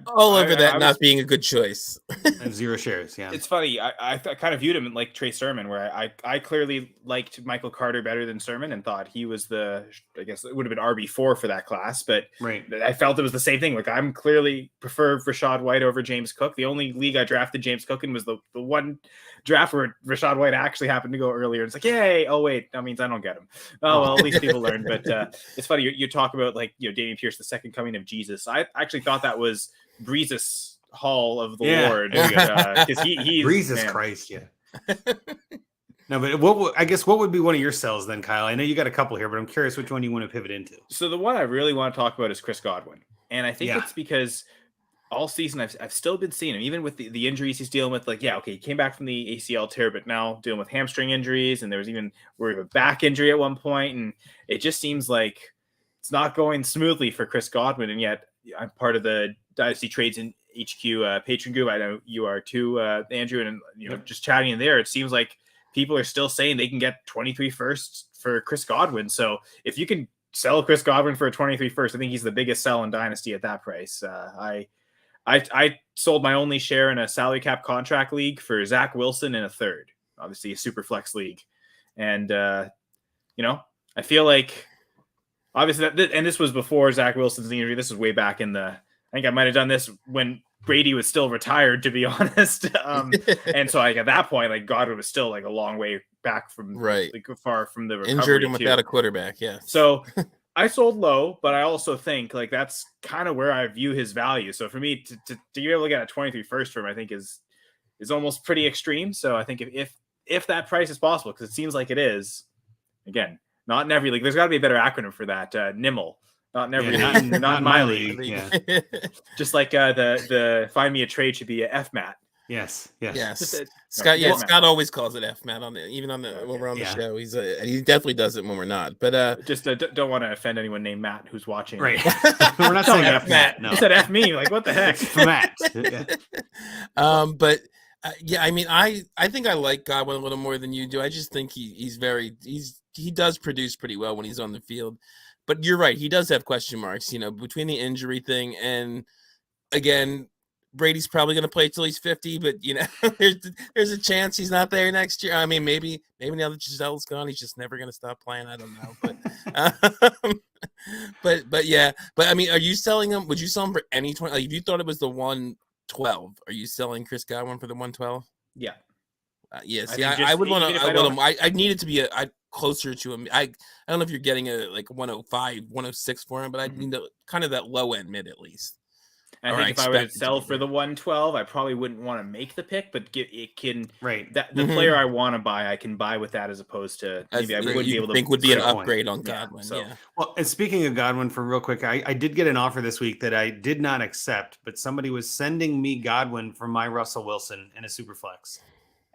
all over that not being a good choice. And 0 shares. Yeah, it's funny. I kind of viewed him like Trey Sermon, where I clearly liked Michael Carter better than Sermon and thought he was I guess it would have been RB4 for that class, but right. I felt it was the same thing. Like I'm clearly prefer Rashad White over James Cook. The only league I drafted James Cook in was the one draft where Rashad White actually happened to go earlier. It's like, yay! Oh wait, that means I don't get him. Oh well, at least people learned. But it's funny you talk about like Damian Pierce, the second coming of Jesus. I actually thought that was Breezes Hall of the Lord, because he's Jesus Christ, No, but what would be one of your sells then, Kyle? I know you got a couple here, but I'm curious which one you want to pivot into. So the one I really want to talk about is Chris Godwin, and I think it's because all season I've still been seeing him, even with the injuries he's dealing with. Like, he came back from the ACL tear, but now dealing with hamstring injuries, and there was even worry of a back injury at one point, and it just seems like it's not going smoothly for Chris Godwin. And yet I'm part of the Dynasty Trades in HQ patron group. I know you are too, Andrew, and just chatting in there, it seems like people are still saying they can get 23 firsts for Chris Godwin. So if you can sell Chris Godwin for a 23 first, I think he's the biggest sell in Dynasty at that price. I sold my only share in a salary cap contract league for Zach Wilson in a third, obviously a super flex league. And, I feel like obviously and this was before Zach Wilson's injury. This was way back I think I might've done this when Brady was still retired, to be honest. And so at that point, like Godwin was still like a long way back from far from the recovery injured and without a quarterback. Yeah. So I sold low, but I also think like that's kind of where I view his value. So for me to be able to get a 23 first for him, I think is almost pretty extreme. So I think if that price is possible, because it seems like it is, again, not in every league. There's got to be a better acronym for that. NIML. Not in every league, not in my league. Yeah. Just like the find me a trade should be a FMAT. Yes. Scott, Scott always calls it FMAT when we're on the show. He definitely does it when we're not. But just don't want to offend anyone named Matt who's watching. Right. We're not saying FMAT. No. You said F me. Like what the heck, Matt? But I mean, I think I like Godwin a little more than you do. I just think he does produce pretty well when he's on the field. But you're right. He does have question marks, between the injury thing and, again, Brady's probably going to play till he's 50. But there's a chance he's not there next year. I mean, maybe now that Giselle's gone, he's just never going to stop playing. I don't know. But yeah. But I mean, are you selling him? Would you sell him for any 20? Like, if you thought it was the 112, are you selling Chris Godwin for the 112? Yeah. Yes. Yeah. I would want to. I need it to be closer to him. I don't know if you're getting a like 105, 106 for him, but I need kind of that low end mid at least. I think if I would sell for the 112, I probably wouldn't want to make the pick, but it can the player I want to buy, I can buy with that as opposed to maybe I wouldn't be able to think would be an upgrade on Godwin. Well, and speaking of Godwin, for real quick, I did get an offer this week that I did not accept, but somebody was sending me Godwin for my Russell Wilson in a super flex.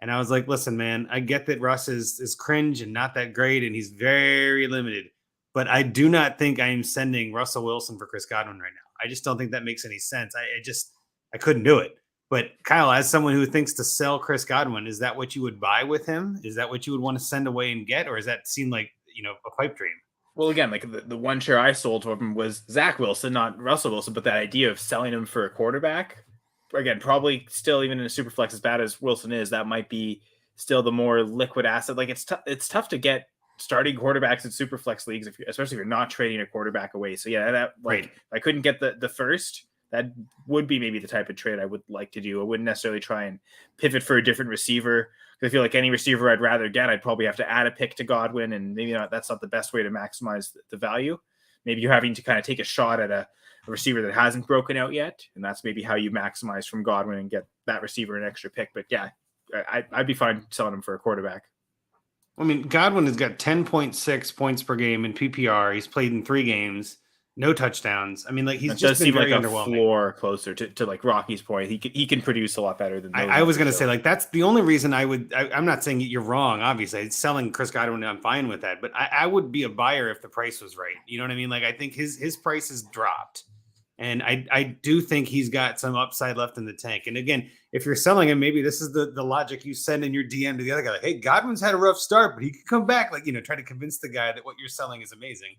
And I was like, listen, man, I get that Russ is cringe and not that great, and he's very limited. But I do not think I am sending Russell Wilson for Chris Godwin right now. I just don't think that makes any sense. I couldn't do it. But Kyle, as someone who thinks to sell Chris Godwin, is that what you would buy with him? Is that what you would want to send away and get? Or does that seem like, a pipe dream? Well, again, like the one share I sold to him was Zach Wilson, not Russell Wilson, but that idea of selling him for a quarterback. Again, probably still even in a super flex as bad as Wilson is, that might be still the more liquid asset. Like it's tough to get starting quarterbacks in super flex leagues, especially if you're not trading a quarterback away. So yeah, I couldn't get the first. That would be maybe the type of trade I would like to do. I wouldn't necessarily try and pivot for a different receiver. I feel like any receiver I'd rather get, I'd probably have to add a pick to Godwin, and maybe that's not the best way to maximize the value. Maybe you're having to kind of take a shot at a receiver that hasn't broken out yet, and that's maybe how you maximize from Godwin and get that receiver an extra pick. But yeah, I'd be fine selling him for a quarterback. I mean, Godwin has got 10.6 points per game in PPR. He's played in 3 games, no touchdowns. I mean, like he's just been very underwhelming. Floor closer to like Rocky's point. He can produce a lot better than those. I was going to say, like, that's the only reason I'm not saying you're wrong. Obviously, selling Chris Godwin, I'm fine with that. But I would be a buyer if the price was right. You know what I mean? Like, I think his price has dropped. And I do think he's got some upside left in the tank. And again, if you're selling him, maybe this is the logic you send in your DM to the other guy. Like, hey, Godwin's had a rough start, but he could come back. Like, try to convince the guy that what you're selling is amazing.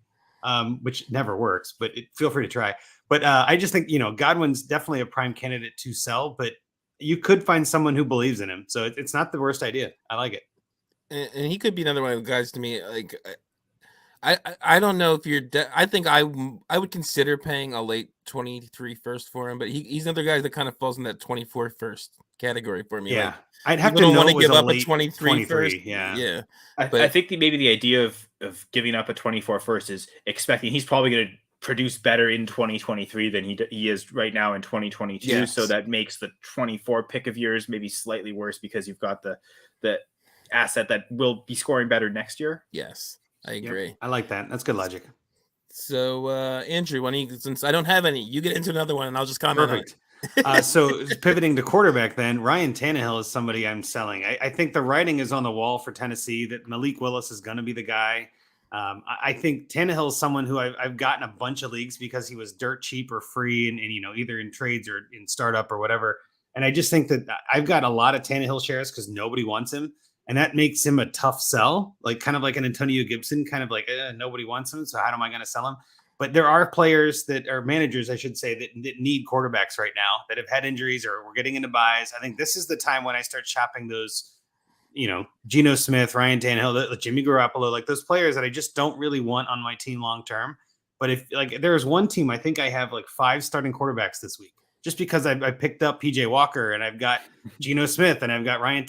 which never works, but feel free to try. But I just think, Godwin's definitely a prime candidate to sell, but you could find someone who believes in him. So it's not the worst idea. I like it. And he could be another one of the guys to me. Like, I don't know if you're. I think I would consider paying a late 23 first for him, but he's another guy that kind of falls in that 24 first category for me. Yeah, like, I'd have to want to give up a 23 first. Yeah. I think maybe the idea of giving up a 24 first is expecting he's probably going to produce better in 2023 than he is right now in 2022. Yes. So that makes the 24 pick of yours maybe slightly worse because you've got the asset that will be scoring better next year. Yes, I agree. Yep, I like that. That's good logic. So, Andrew, since I don't have any, you get into another one and I'll just comment. Perfect. So pivoting to quarterback, then Ryan Tannehill is somebody I'm selling. I think the writing is on the wall for Tennessee that Malik Willis is going to be the guy. I think Tannehill is someone who I've gotten a bunch of leagues because he was dirt cheap or free and either in trades or in startup or whatever. And I just think that I've got a lot of Tannehill shares because nobody wants him. And that makes him a tough sell, like kind of like an Antonio Gibson, kind of like nobody wants him. So how am I going to sell him? But there are players that are managers, I should say, that need quarterbacks right now that have had injuries or we're getting into buys. I think this is the time when I start shopping those, Geno Smith, Ryan Tannehill, Jimmy Garoppolo, like those players that I just don't really want on my team long term. But if there's one team, I think I have 5 starting quarterbacks this week. Just because I picked up PJ Walker and I've got Geno Smith and I've got Ryan,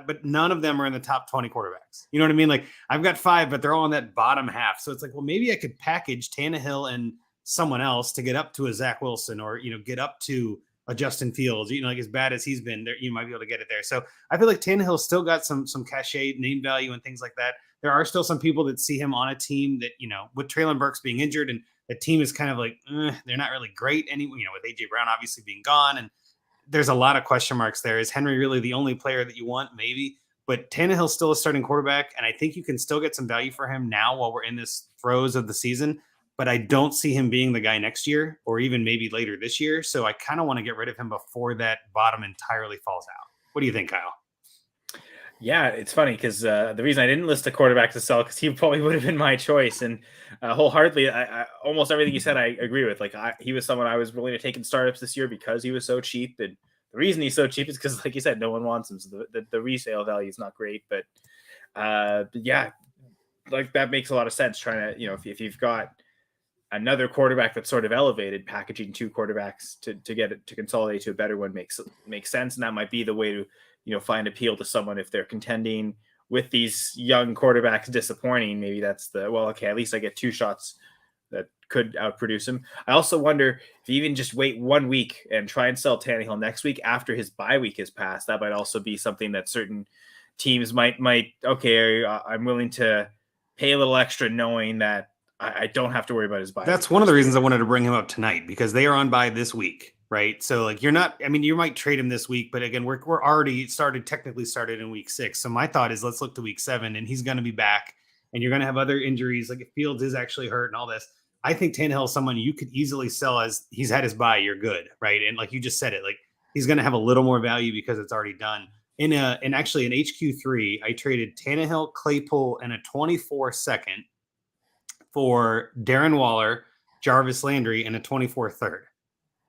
but none of them are in the top 20 quarterbacks. You know what I mean? Like I've got 5, but they're all in that bottom half. So it's like, well, maybe I could package Tannehill and someone else to get up to a Zach Wilson or, get up to a Justin Fields, as bad as he's been there, you might be able to get it there. So I feel like Tannehill's still got some cachet, name value and things like that. There are still some people that see him on a team that, with Treylon Burks being injured and the team is kind of like, they're not really great anymore, with AJ Brown obviously being gone. And there's a lot of question marks there. Is Henry really the only player that you want? Maybe. But Tannehill's still a starting quarterback. And I think you can still get some value for him now while we're in this throes of the season. But I don't see him being the guy next year or even maybe later this year. So I kind of want to get rid of him before that bottom entirely falls out. What do you think, Kyle? Yeah, it's funny because the reason I didn't list a quarterback to sell because he probably would have been my choice, and wholeheartedly, I almost everything you said I agree with. He was someone I was willing to take in startups this year because he was so cheap, and the reason he's so cheap is because, like you said, no one wants him, so the resale value is not great. But yeah, that makes a lot of sense. Trying to if you've got another quarterback that's sort of elevated, packaging 2 quarterbacks to get it to consolidate to a better one makes sense, and that might be the way to find appeal to someone if they're contending with these young quarterbacks disappointing. Maybe that's at least I get 2 shots that could outproduce him. I also wonder if you even just wait 1 week and try and sell Tannehill next week after his bye week has passed. That might also be something that certain teams might I'm willing to pay a little extra knowing that I don't have to worry about his bye. That's one of the reasons I wanted to bring him up tonight because they are on bye this week. Right. So you're not, you might trade him this week, but again, we're already technically started in week 6. So my thought is let's look to week 7 and he's going to be back and you're going to have other injuries. Like if Fields is actually hurt and all this, I think Tannehill is someone you could easily sell as he's had his bye. You're good. Right. And like you just said it, like he's going to have a little more value because it's already done actually in HQ3, I traded Tannehill, Claypool and a 24 second for Darren Waller, Jarvis Landry and a 24 third.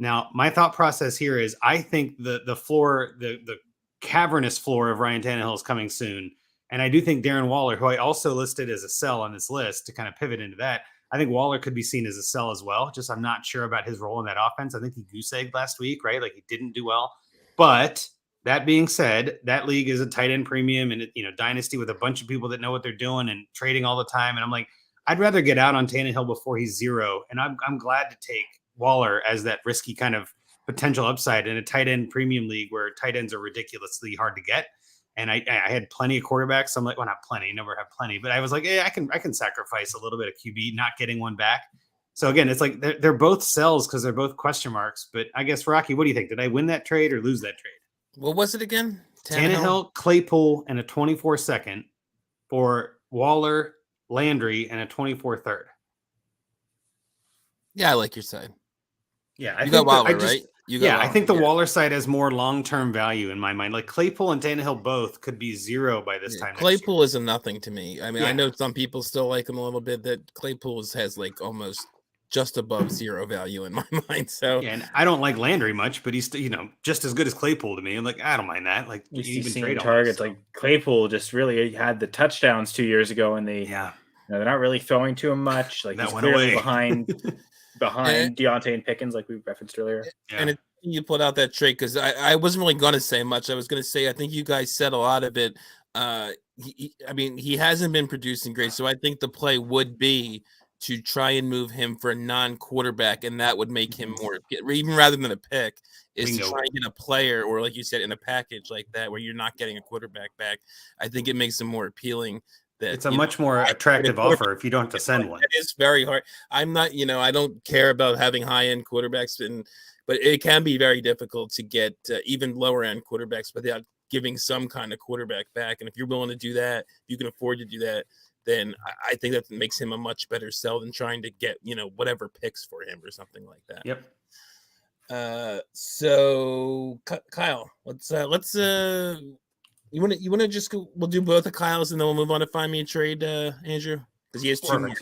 Now, my thought process here is I think the floor, the cavernous floor of Ryan Tannehill is coming soon. And I do think Darren Waller, who I also listed as a sell on this list to kind of pivot into that, I think Waller could be seen as a sell as well. Just I'm not sure about his role in that offense. I think he goose-egged last week, right? Like he didn't do well. But that being said, that league is a tight end premium and, Dynasty with a bunch of people that know what they're doing and trading all the time. And I'm like, I'd rather get out on Tannehill before he's 0. And I'm glad to take Waller as that risky kind of potential upside in a tight end premium league where tight ends are ridiculously hard to get. And I had plenty of quarterbacks. So I'm like, well, not plenty, never have plenty, but I was like, I can sacrifice a little bit of QB, not getting one back. So again, it's like they're both sells because they're both question marks. But I guess Rocky, what do you think? Did I win that trade or lose that trade? What was it again? Tannehill, Claypool, and a 24 second for Waller, Landry, and a 24 third. Yeah, I like your side. Yeah, you got Waller, right? I think the Waller side has more long-term value in my mind. Like Claypool and Tannehill both could be zero by this time. Claypool is a nothing to me. I mean, I know some people still like him a little bit. That Claypool has like almost just above zero value in my mind. So and I don't like Landry much, but he's just as good as Claypool to me. I'm like, I don't mind that. Like you even trade targets like Claypool just really had the touchdowns 2 years ago, and they're not really throwing to him much. Like he's clearly behind Deontay and Pickens, like we referenced earlier. And you put out that trade because I wasn't really going to say much. I was going to say I think you guys said a lot of it. He hasn't been producing great, so I think the play would be to try and move him for a non-quarterback, and that would make him more, even rather than a pick, is to try and get a player, or like you said, in a package like that where you're not getting a quarterback back. I think it makes him more appealing. That it's a much more attractive offer if you don't have to send one. It is very hard. I'm not, I don't care about having high-end quarterbacks, but it can be very difficult to get even lower-end quarterbacks without giving some kind of quarterback back. And if you're willing to do that, you can afford to do that, then I think that makes him a much better sell than trying to get, whatever picks for him or something like that. Yep. So Kyle, let's you want to just go, we'll do both of Kyle's and then we'll move on to find me a trade, Andrew, because he has two more.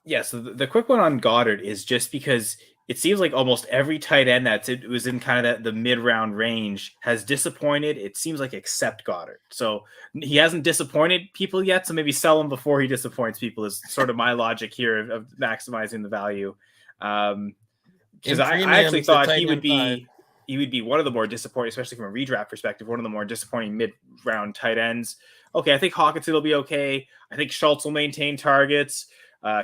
Yeah. So the quick one on Goddard is just because it seems like almost every tight end it was in kind of the mid-round range has disappointed. It seems like except Goddard. So he hasn't disappointed people yet. So maybe sell him before he disappoints people is sort of my logic here of maximizing the value. Because I actually thought he would be one of the more disappointing, especially from a redraft perspective, one of the more disappointing mid-round tight ends. Okay, I think Hawkinson will be okay. I think Schultz will maintain targets.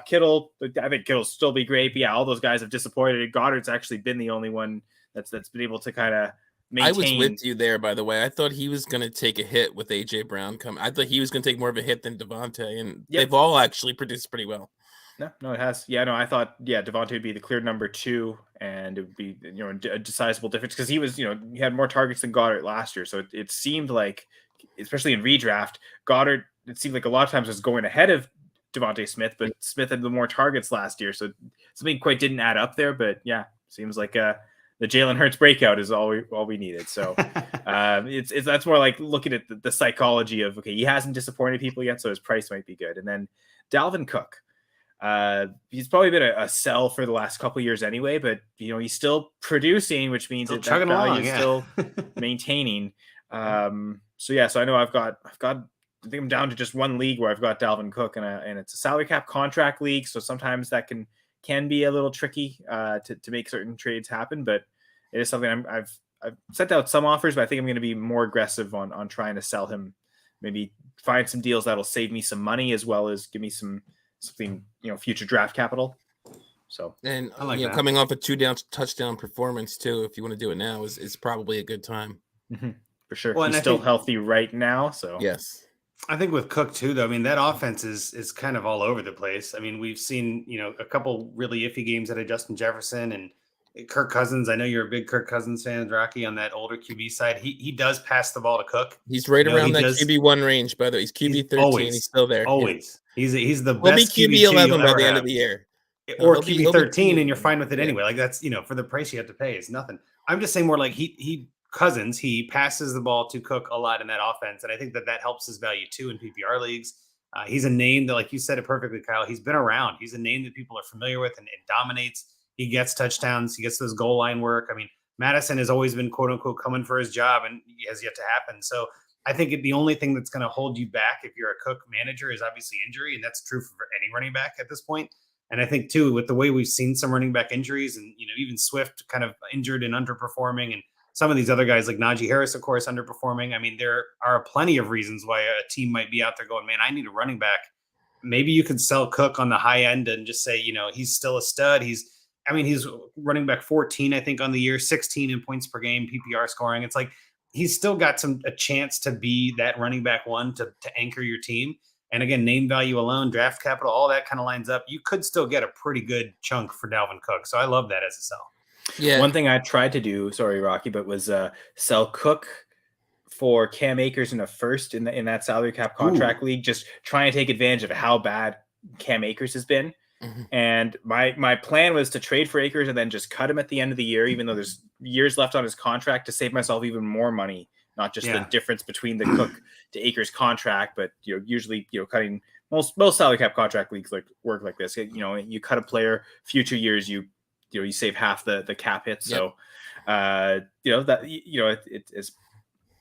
Kittle, I think Kittle'll still be great. But yeah, all those guys have disappointed. Goddard's actually been the only one that's been able to kind of maintain. I was with you there, by the way. I thought he was going to take a hit with AJ Brown coming. I thought he was going to take more of a hit than Devontae, and they've all actually produced pretty well. No, it has. Yeah, no, I thought, Devontae would be the clear number 2, and it would be, a decisible difference because he was, he had more targets than Goddard last year. So it seemed like, especially in redraft, Goddard, it seemed like a lot of times was going ahead of Devontae Smith, but Smith had the more targets last year. So something quite didn't add up there, but yeah, seems like the Jalen Hurts breakout is all we needed. So that's more like looking at the psychology of, okay, he hasn't disappointed people yet, so his price might be good. And then Dalvin Cook, he's probably been a sell for the last couple of years anyway, but he's still producing, which means that value is still maintaining. So I know I think I'm down to just one league where I've got Dalvin Cook, and it's a salary cap contract league. So sometimes that can be a little tricky to make certain trades happen, but it is something I've sent out some offers, but I think I'm going to be more aggressive on trying to sell him, maybe find some deals that'll save me some money as well as give me something, future draft capital. So, and coming off a 2 touchdown performance too, if you want to do it now is probably a good time. Mm-hmm. For sure. Well, he's still healthy right now. So yes. I think with Cook too, though, I mean, that offense is kind of all over the place. I mean, we've seen, a couple really iffy games out of Justin Jefferson and Kirk Cousins. I know you're a big Kirk Cousins fan, Rocky, on that older QB side. He does pass the ball to Cook. He's right around that QB1 range, by the way. He's QB 13. He's still there. Always. Yeah. He's the He'll best be QB 11 by the end of the year. Or QB 13, and you're fine with it anyway. Like that's, for the price you have to pay, it's nothing. I'm just saying more like Cousins, he passes the ball to Cook a lot in that offense, and I think that helps his value too in PPR leagues. He's a name that, like you said it perfectly, Kyle, he's been around. He's a name that people are familiar with and dominates. He gets touchdowns. He gets those goal line work. I mean, Madison has always been, quote unquote, coming for his job, and he has yet to happen. So I think the only thing that's going to hold you back if you're a Cook manager is obviously injury, and that's true for any running back at this point. And I think, too, with the way we've seen some running back injuries and, even Swift kind of injured and underperforming, and some of these other guys like Najee Harris, of course, underperforming. I mean, there are plenty of reasons why a team might be out there going, man, I need a running back. Maybe you could sell Cook on the high end and just say, he's still a stud. He's running back 14, I think, on the year, 16 in points per game, PPR scoring. It's like he's still got a chance to be that running back one to anchor your team. And again, name value alone, draft capital, all that kind of lines up. You could still get a pretty good chunk for Dalvin Cook. So I love that as a sell. Yeah. One thing I tried to do, sorry, Rocky, but was sell Cook for Cam Akers in a first in that salary cap contract league. Just trying to take advantage of how bad Cam Akers has been. Mm-hmm. And my plan was to trade for Akers and then just cut him at the end of the year, even though there's years left on his contract, to save myself even more money. Not just the difference between the Cook to Akers contract, but usually cutting most salary cap contract leagues work like this. You cut a player, future years you save half the cap hit. So it's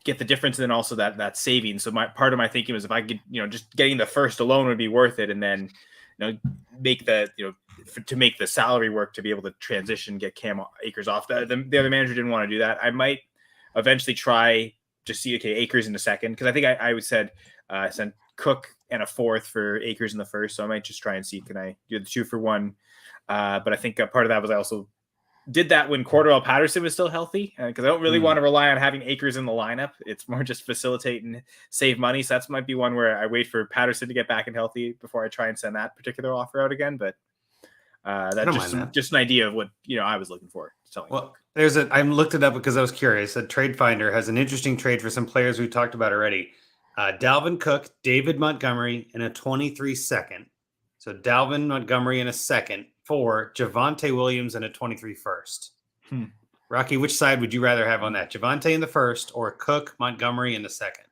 get the difference, and then also that savings. So part of my thinking was if I could just getting the first alone would be worth it, and then make to make the salary work to be able to transition, get Cam Akers off. The other manager didn't want to do that. I might eventually try to see Akers in the second, because I think I said send Cook and a fourth for Akers in the first. So I might just try and see, can I do the 2-for-1? But I think part of that was I also did that when Cordarrelle Patterson was still healthy, because I don't really want to rely on having Akers in the lineup. It's more just facilitate and save money. So that might be one where I wait for Patterson to get back and healthy before I try and send that particular offer out again. But that's just an idea of what I was looking for. Well, I looked it up because I was curious. Trade Finder has an interesting trade for some players we talked about already. Dalvin Cook, David Montgomery, and a 23 second. So Dalvin Montgomery in a second for Javonte Williams and a 23 first. Rocky, which side would you rather have on that? Javonte in the first or Cook, Montgomery in the second?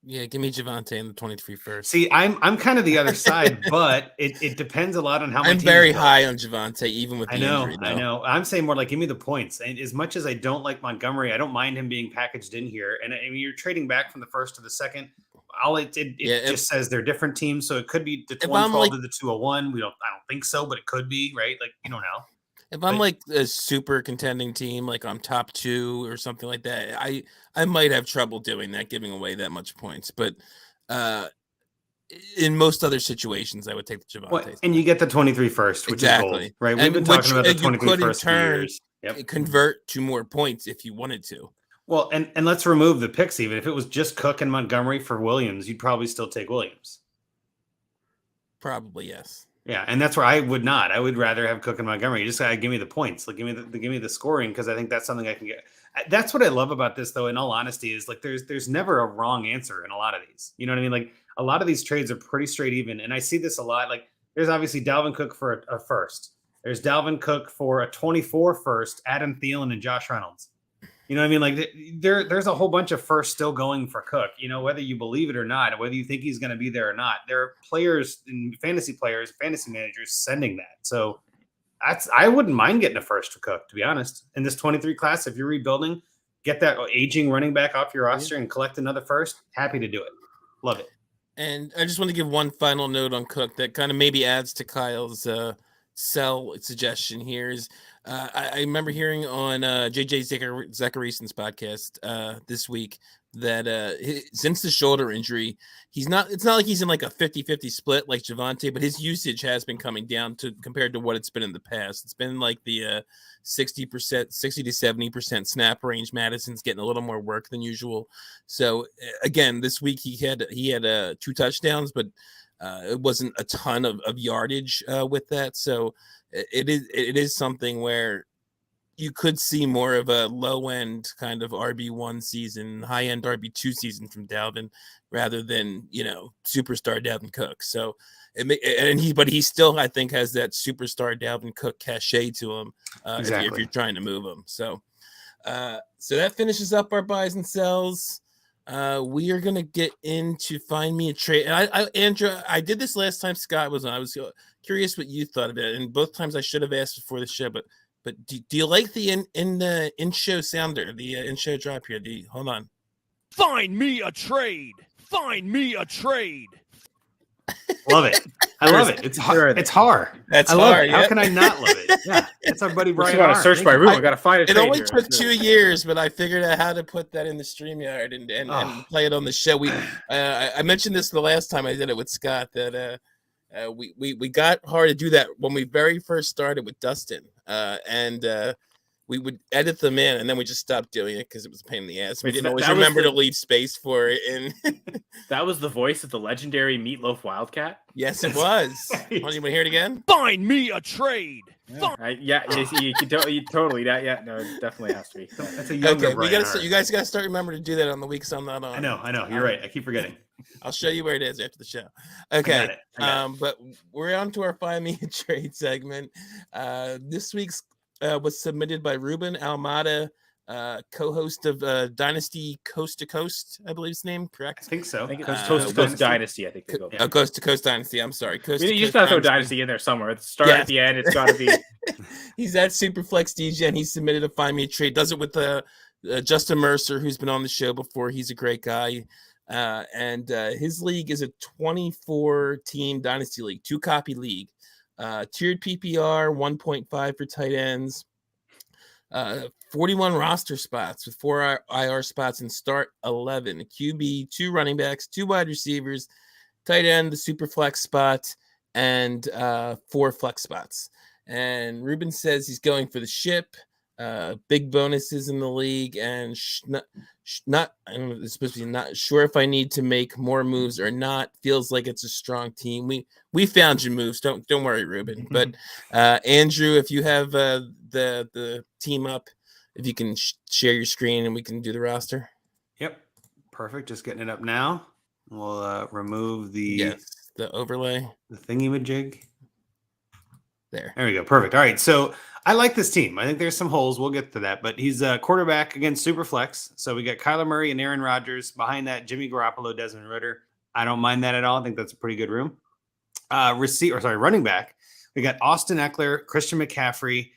Yeah, give me Javonte in the 23 first. See, I'm kind of the other side, but it depends a lot on how I'm very high on Javonte, even with the injury. I know. I'm saying more like give me the points. And as much as I don't like Montgomery, I don't mind him being packaged in here. And I mean, you're trading back from the first to the second. It just says they're different teams, so it could be the 112 to the 201. I don't think so, but it could be, right? Like, you don't know. If I'm like a super contending team, like I'm top 2 or something like that, I might have trouble doing that, giving away that much points. But in most other situations, I would take the Javonte. And you get the 23 first, which is gold, right? We've been talking about the 23 first for years. Convert to more points if you wanted to. Well, and let's remove the picks. Even if it was just Cook and Montgomery for Williams, you'd probably still take Williams. Probably, yes. Yeah, and that's where I would not. I would rather have Cook and Montgomery. You just gotta give me the points. Like give me the scoring, because I think that's something I can get. That's what I love about this, though. In all honesty, is like there's never a wrong answer in a lot of these. You know what I mean? Like a lot of these trades are pretty straight even, and I see this a lot. Like there's obviously Dalvin Cook for a first. There's Dalvin Cook for a 24 first. Adam Thielen and Josh Reynolds. You know what I mean? Like there's a whole bunch of firsts still going for Cook, whether you believe it or not, whether you think he's going to be there or not. There are players and fantasy managers sending that. So I wouldn't mind getting a first for Cook, to be honest. In this 23 class, if you're rebuilding, get that aging running back off your roster and collect another first. Happy to do it. Love it. And I just want to give one final note on Cook that kind of maybe adds to Kyle's sell suggestion here is I remember hearing on JJ Zacharison's podcast this week that since the shoulder injury, it's not like he's in like a 50-50 split like Javonte, but his usage has been coming down compared to what it's been in the past. It's been like the 60% to 70% snap range. Madison's getting a little more work than usual. So again, this week he had 2 touchdowns, but it wasn't a ton of yardage with that. So it is something where you could see more of a low end kind of RB1 season, high end RB2 season from Dalvin rather than, superstar Dalvin Cook. So but he still, I think, has that superstar Dalvin Cook cachet to him if you're trying to move him. So that finishes up our buys and sells. We are gonna get into find me a trade. And Andrew, I did this last time Scott was on. I was curious what you thought of it, and both times I should have asked before the show. But do you like the in-show sounder, the in-show drop here? Hold on. Find me a trade. Find me a trade. Love it. I love it. It's hard. It's hard. That's I love hard. it. How can I not love it? Yeah, it's our buddy Brian. I got to search my room. I got to find it. It only took 2 years, but I figured out how to put that in the StreamYard and play it on the show. I mentioned this the last time I did it with Scott that we got hard to do that when we very first started with Dustin, and we would edit them in, and then we just stopped doing it because it was a pain in the ass. We Wait, so didn't always that was remember the- to leave space for it. And That was the voice of the legendary Meatloaf Wildcat. yes, it was. Right. Want you to hear it again? Find me a trade. You totally. No, it definitely has to be. That's a younger Okay, Brian you guys gotta start remembering to do that on the weeks I'm not on. I know. You're right. I keep forgetting. I'll show you where it is after the show. I Okay. got it. But we're on to our Find Me a Trade segment. This week's was submitted by Ruben Almada, co-host of Dynasty Coast to Coast, I believe his name, I correct? think so. I think Coast it's to Coast to Coast Dynasty. Dynasty. I think they go. Oh, Coast to Coast Dynasty. I'm sorry. Coast to You just Coast gotta throw Dynasty. Dynasty in there somewhere. It's start at the end. It's got to be. He's at Superflex DJ, and he submitted a Find Me a Trade. Does it with Justin Mercer, who's been on the show before. He's a great guy. And his league is a 24-team Dynasty league, 2-copy league. Tiered PPR, 1.5 for tight ends. 41 roster spots with 4 IR spots and start 11. QB, 2 running backs, 2 wide receivers, tight end, the super flex spot, and 4 flex spots. And Ruben says he's going for the ship. Big bonuses in the league, and not I don't know, it's supposed to be not sure if I need to make more moves or not. Feels like it's a strong team. We found your moves. Don't worry, Ruben. But Andrew, if you have the team up, if you can share your screen and we can do the roster. Yep, perfect. Just getting it up now. We'll remove the overlay, the thingy-majig. There we go. Perfect. All right. So I like this team. I think there's some holes. We'll get to that. But he's a quarterback against Superflex. So we got Kyler Murray and Aaron Rodgers. Behind that, Jimmy Garoppolo, Desmond Ridder. I don't mind that at all. I think that's a pretty good room. Running back. We got Austin Eckler, Christian McCaffrey,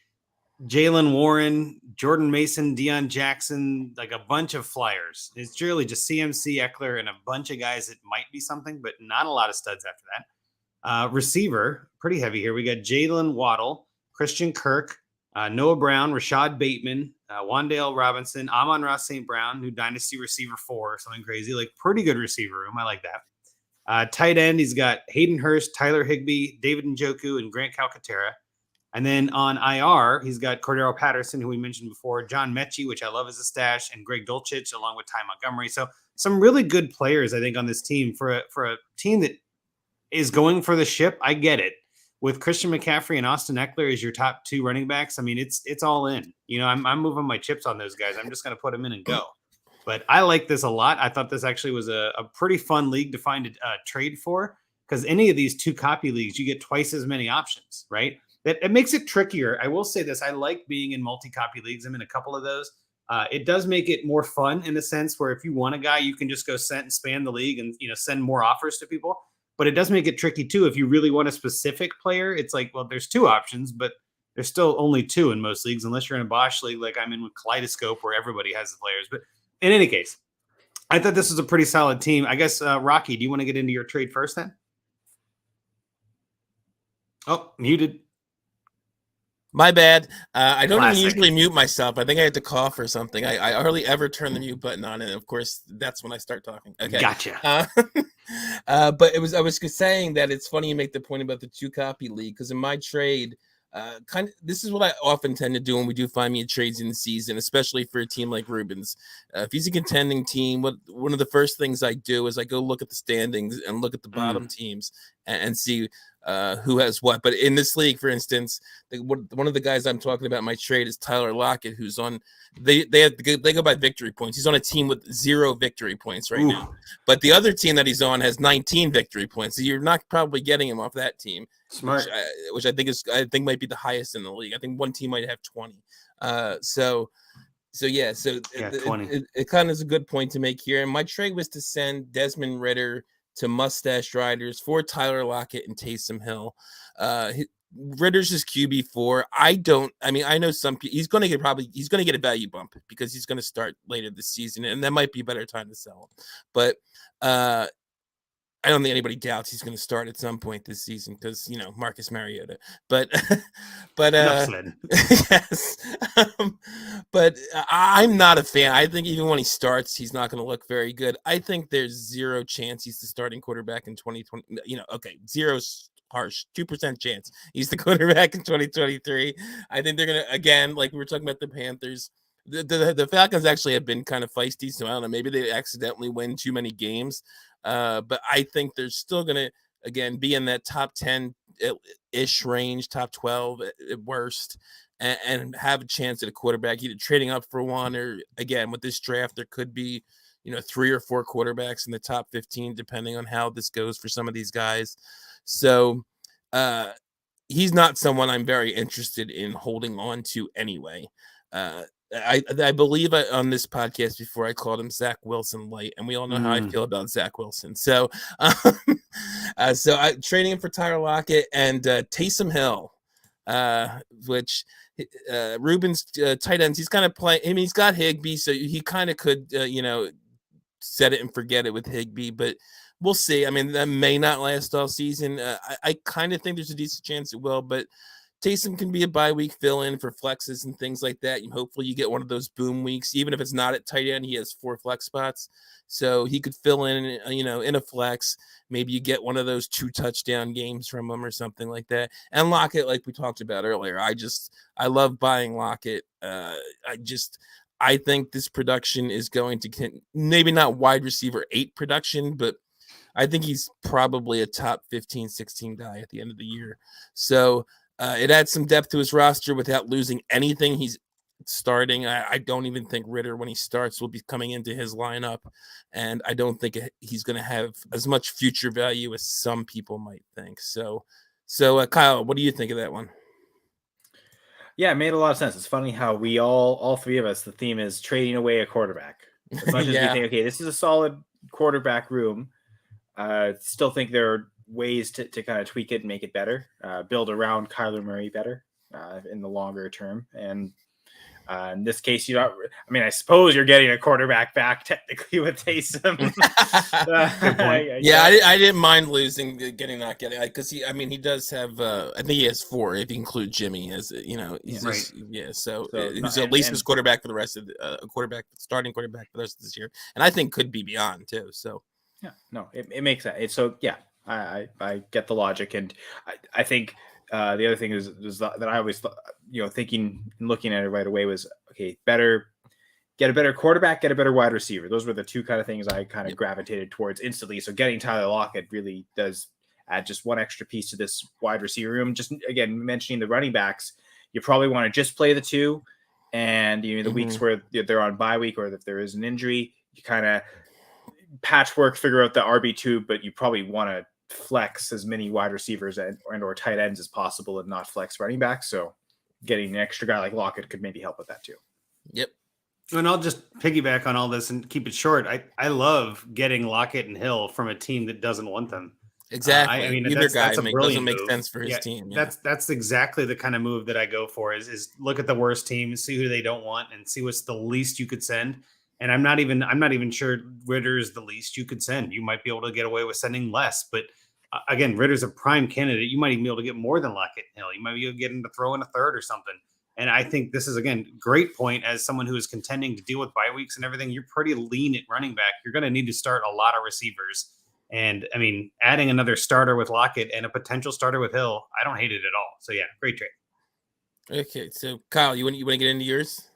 Jalen Warren, Jordan Mason, Deion Jackson, like a bunch of flyers. It's really just CMC, Eckler, and a bunch of guys that might be something, but not a lot of studs after that. Receiver, pretty heavy here. We got Jalen Waddle, Christian Kirk, Noah Brown, Rashad Bateman, Wan'Dale Robinson, Amon-Ra St. Brown, new Dynasty receiver 4, something crazy. Like pretty good receiver room. I like that. Tight end, he's got Hayden Hurst, Tyler Higbee, David Njoku, and Grant Calcaterra. And then on IR, he's got Cordero Patterson, who we mentioned before, John Mechie, which I love as a stash, and Greg Dulcich, along with Ty Montgomery. So some really good players, I think, on this team for a team that is going for the ship. I get it. With Christian McCaffrey and Austin Eckler as your top 2 running backs, I mean, it's all in. You know, I'm moving my chips on those guys. I'm just going to put them in and go. But I like this a lot. I thought this actually was a pretty fun league to find a trade for, because any of these 2-copy leagues, you get twice as many options, right? It makes it trickier. I will say this. I like being in multi-copy leagues. I'm in a couple of those. It does make it more fun in a sense where if you want a guy, you can just go set and span the league and, send more offers to people. But it does make it tricky too. If you really want a specific player, it's like, well, there's 2 options, but there's still only 2 in most leagues, unless you're in a Bosch league like I'm in with Kaleidoscope, where everybody has the players. But in any case, I thought this was a pretty solid team. I guess, Rocky, do you want to get into your trade first then? Oh, muted. My bad. I don't even Classic. usually mute myself. I think I had to cough or something. I hardly ever turn the mute button on, and of course, that's when I start talking. Okay, Gotcha. But I was saying that it's funny you make the point about the 2-copy league, because in my trade, this is what I often tend to do when we do Find Me a Trades in the season, especially for a team like Ruben's. If he's a contending team, one of the first things I do is I go look at the standings and look at the bottom teams and see who has what. But in this league, for instance, one of the guys I'm talking about in my trade is Tyler Lockett, who's on. They go by victory points. He's on a team with 0 victory points right now. But the other team that he's on has 19 victory points. So you're not probably getting him off that team. Smart. Which I think might be the highest in the league. I think one team might have 20. So 20. It kind of is a good point to make here. And my trade was to send Desmond Ridder to Mustache Riders for Tyler Lockett and Taysom Hill. Ritter's is QB4. I know some people, he's going to get a value bump because he's going to start later this season, and that might be a better time to sell him. But I don't think anybody doubts he's going to start at some point this season because, Marcus Mariota. But yes. But I'm not a fan. I think even when he starts, he's not going to look very good. I think there's 0 chance he's the starting quarterback in 2020. Okay, 0 harsh, 2% chance he's the quarterback in 2023. I think they're going to, again, like we were talking about the Panthers, the Falcons actually have been kind of feisty, so I don't know, maybe they accidentally win too many games. But I think they're still going to, again, be in that top 10-ish range, top 12 at worst, and have a chance at a quarterback, either trading up for one or, again, with this draft, there could be, 3 or 4 quarterbacks in the top 15, depending on how this goes for some of these guys. So he's not someone I'm very interested in holding on to anyway. I believe on this podcast before I called him Zach Wilson light, and we all know how I feel about Zach Wilson. So, trading him for Tyler Lockett and Taysom Hill, which Ruben's tight ends. He's kind of playing. I mean, he's got Higbee, so he kind of could, set it and forget it with Higbee, but we'll see. I mean, that may not last all season. I kind of think there's a decent chance it will, but Taysom can be a bye week fill-in for flexes and things like that. And hopefully you get one of those boom weeks. Even if it's not at tight end, he has 4 flex spots. So he could fill in, in a flex. Maybe you get one of those 2 touchdown games from him or something like that. And Lockett, like we talked about earlier, I love buying Lockett. I think this production is going to, maybe not wide receiver 8 production, but I think he's probably a top 15, 16 guy at the end of the year. So it adds some depth to his roster without losing anything. He's starting. I don't even think Ritter, when he starts, will be coming into his lineup. And I don't think he's going to have as much future value as some people might think. So Kyle, what do you think of that one? Yeah, it made a lot of sense. It's funny how we all 3 of us, the theme is trading away a quarterback. As much as we think, okay, this is a solid quarterback room, still think there are ways to kind of tweak it and make it better, build around Kyler Murray better in the longer term. And in this case, I suppose you're getting a quarterback back technically with Taysom. Good point. I didn't mind losing, because he does have, I think he has 4 if you include Jimmy as, he's right. So he's at least his quarterback for the rest of starting quarterback for the rest of this year. And I think could be beyond too. So yeah, no, it makes sense. I get the logic. And I think the other thing is that I always thought, thinking and looking at it right away was, okay, get a better quarterback, get a better wide receiver. Those were the 2 kind of things I kind of gravitated towards instantly. So getting Tyler Lockett really does add just one extra piece to this wide receiver room. Just again, mentioning the running backs, you probably want to just play the 2, and the weeks where they're on bye week or if there is an injury, you kind of patchwork, figure out the RB2, but you probably want to flex as many wide receivers and or tight ends as possible and not flex running backs. So getting an extra guy like Lockett could maybe help with that too. Yep. And I'll just piggyback on all this and keep it short. I love getting Lockett and Hill from a team that doesn't want them. Exactly. Either guy doesn't make sense for his team. Yeah. That's exactly the kind of move that I go for is look at the worst team, see who they don't want, and see what's the least you could send. And I'm not even sure Ritter is the least you could send. You might be able to get away with sending less, but again, Ritter's a prime candidate. You might even be able to get more than Lockett and Hill. You might be able to get him to throw in a third or something. And I think this is, again, great point as someone who is contending to deal with bye weeks and everything. You're pretty lean at running back. You're going to need to start a lot of receivers. And adding another starter with Lockett and a potential starter with Hill, I don't hate it at all. So yeah, great trade. Okay, so Kyle, you want to get into yours?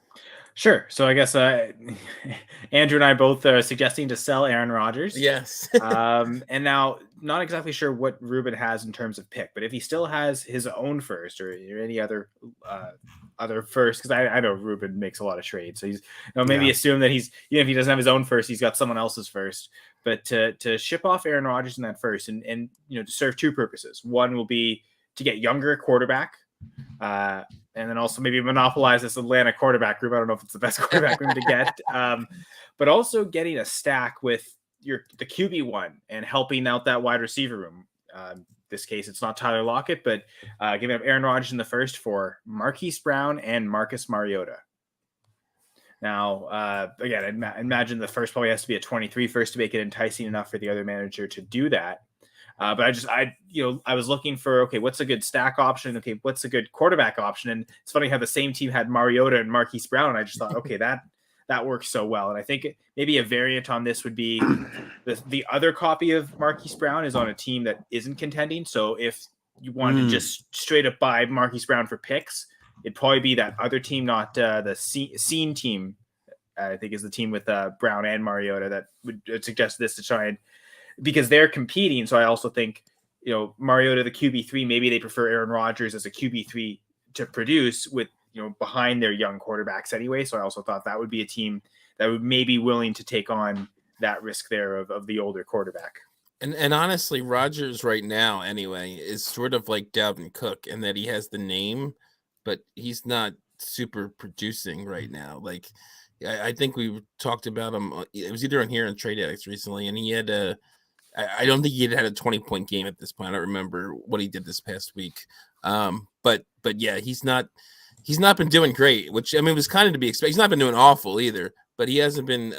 Sure. So I guess Andrew and I both are suggesting to sell Aaron Rodgers. Yes. And now, not exactly sure what Ruben has in terms of pick, but if he still has his own first or any other first, because I know Ruben makes a lot of trades, so he's maybe assume that he's if he doesn't have his own first, he's got someone else's first. But to ship off Aaron Rodgers in that first, and to serve 2 purposes. One will be to get younger quarterback. And then also maybe monopolize this Atlanta quarterback group. I don't know if it's the best quarterback room to get, but also getting a stack with the QB1 and helping out that wide receiver room. This case, it's not Tyler Lockett, but giving up Aaron Rodgers in the first for Marquise Brown and Marcus Mariota. Now, again, imagine the first probably has to be a 23 first to make it enticing enough for the other manager to do that. But I was looking for, okay, what's a good stack option? Okay, what's a good quarterback option? And it's funny how the same team had Mariota and Marquise Brown. And I just thought, okay, that works so well. And I think maybe a variant on this would be the other copy of Marquise Brown is on a team that isn't contending. So if you wanted to just straight up buy Marquise Brown for picks, it'd probably be that other team, not the Scene team. I think is the team with Brown and Mariota that would suggest this to try and, because they're competing. So I also think, Mariota, the QB3, maybe they prefer Aaron Rodgers as a QB3 to produce with, behind their young quarterbacks anyway. So I also thought that would be a team that would maybe willing to take on that risk there of the older quarterback. And honestly, Rodgers right now anyway is sort of like Dalvin Cook in that he has the name, but he's not super producing right now. Like, I think we talked about him. It was either on here in Trade Addicts recently, and he had I don't think he had a 20-point game at this point. I don't remember what he did this past week. But yeah, he's not been doing great, which I mean was kind of to be expected. He's not been doing awful either, but he hasn't been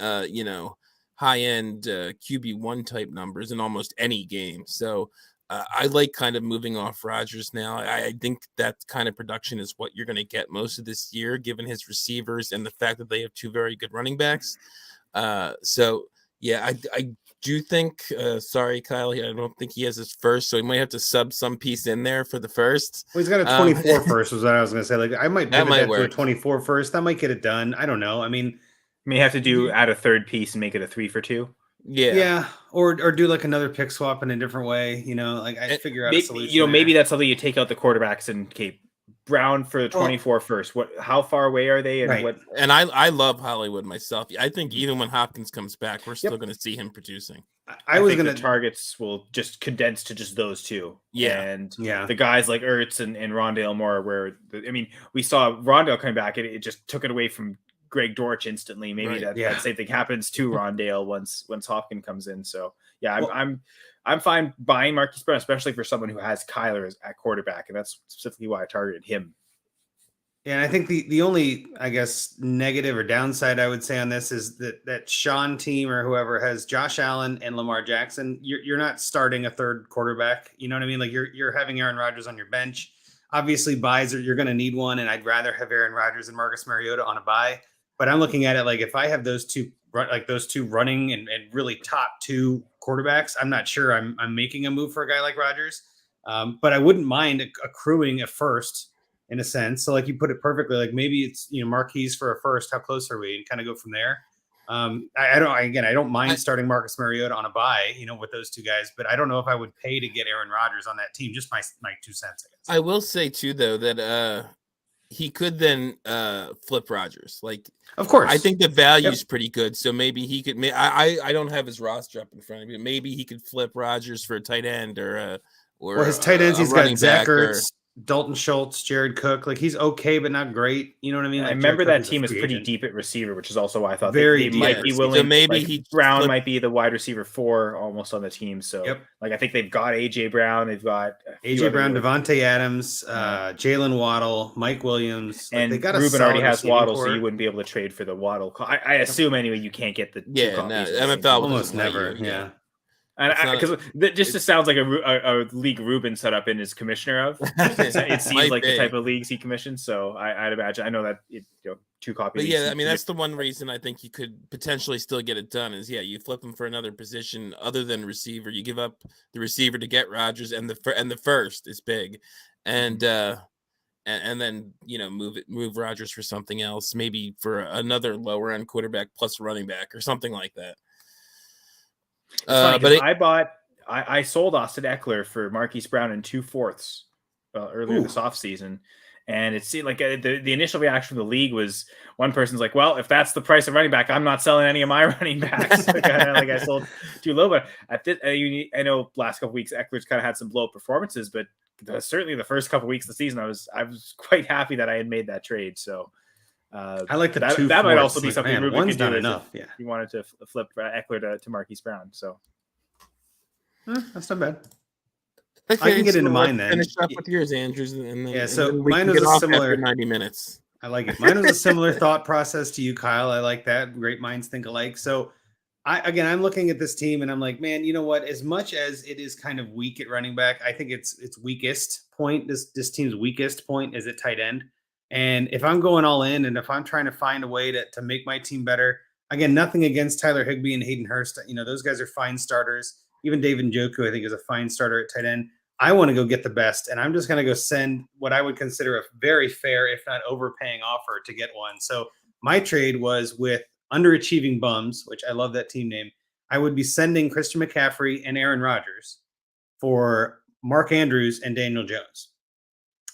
high-end QB1 type numbers in almost any game. So I like kind of moving off Rodgers now. I think that kind of production is what you're going to get most of this year, given his receivers and the fact that they have two very good running backs. So, yeah, I do think, sorry, Kyle, I don't think he has his first, so he might have to sub some piece in there for the first. Well, he's got a 24 first, was what I was going to say. Like, I might pivot that to a 24 first. That might get it done. I don't know. I mean, may have to add a third piece and make it a 3 for 2. Yeah, or do like another pick swap in a different way. I figure out a solution. Maybe that's something you take out the quarterbacks and keep Brown for the 24 first. How far away are they? And right. And I love Hollywood myself. I think even when Hopkins comes back, we're still going to see him producing. I was going to targets will just condense to just those two. Yeah, and the guys like Ertz and Rondale Moore. We saw Rondale coming back, and it just took it away from Greg Dortch instantly. Maybe that same thing happens to Rondale once Hopkins comes in. So yeah, I'm fine buying Marquise Brown, especially for someone who has Kyler at quarterback, and that's specifically why I targeted him. Yeah, and I think the only, I guess, negative or downside I would say on this is that Sean team or whoever has Josh Allen and Lamar Jackson. You're not starting a third quarterback. You know what I mean? Like you're having Aaron Rodgers on your bench. Obviously, buys you're going to need one, and I'd rather have Aaron Rodgers and Marcus Mariota on a bye. But I'm looking at it like if I have those two running and really top two quarterbacks, I'm not sure I'm making a move for a guy like Rodgers. But I wouldn't mind accruing a first in a sense. So like you put it perfectly, like maybe it's, Marquise for a first, how close are we? And kind of go from there. I don't mind starting Marcus Mariota on a bye, with those two guys, but I don't know if I would pay to get Aaron Rodgers on that team. Just my 2 cents, I guess. I will say too, though, that, he could then flip Rodgers. Like, of course, I think the value is pretty good. So maybe he could. I don't have his roster up in front of me. Maybe he could flip Rodgers for a tight end or his tight ends. He's got Zach Ertz, Dalton Schultz, Jared Cook. Like he's okay, but not great. You know what I mean? Like I remember that team is pretty deep at receiver, which is also why I thought they might be willing. So maybe Brown might be the wide receiver 4 almost on the team. So I think they've got AJ Brown. They've got AJ Brown, Devontae Adams, Jalen Waddle, Mike Williams, and they got Ruben already has Waddle, so you wouldn't be able to trade for the Waddle. I assume anyway you can't get the MFL almost never. Yeah. And because that just sounds like a league Ruben set up in his commissioner of. It seems like the type of leagues he commissions. So I'd imagine. I know that 2 copies. But yeah, I mean that's the one reason I think you could potentially still get it done is you flip him for another position other than receiver. You give up the receiver to get Rodgers, and the first is big, and then move Rodgers for something else, maybe for another lower end quarterback plus running back or something like that. I sold Austin Eckler for Marquise Brown in 2/4 earlier this offseason, and it seemed like the initial reaction of the league was one person's like, well, if that's the price of running back, I'm not selling any of my running backs. I sold too low, but I know last couple weeks Eckler's kind of had some blow up performances, but certainly the first couple weeks of the season I was quite happy that I had made that trade. So I like that might also be something Ruben could do enough. If you wanted to flip Eckler to Marquise Brown. So that's not bad. I can get into mine then. Finish up with yours, Andrews, and then so mine was a similar 90 minutes. I like it. Mine was a similar thought process to you, Kyle. I like that. Great minds think alike. So I'm looking at this team and I'm like, man, you know what? As much as it is kind of weak at running back, I think its weakest point, this team's weakest point is at tight end. And if I'm going all in and if I'm trying to find a way to make my team better, again, nothing against Tyler Higbee and Hayden Hurst. Those guys are fine starters. Even David Njoku, I think, is a fine starter at tight end. I want to go get the best, and I'm just going to go send what I would consider a very fair, if not overpaying offer to get one. So my trade was with Underachieving Bums, which I love that team name. I would be sending Christian McCaffrey and Aaron Rodgers for Mark Andrews and Daniel Jones.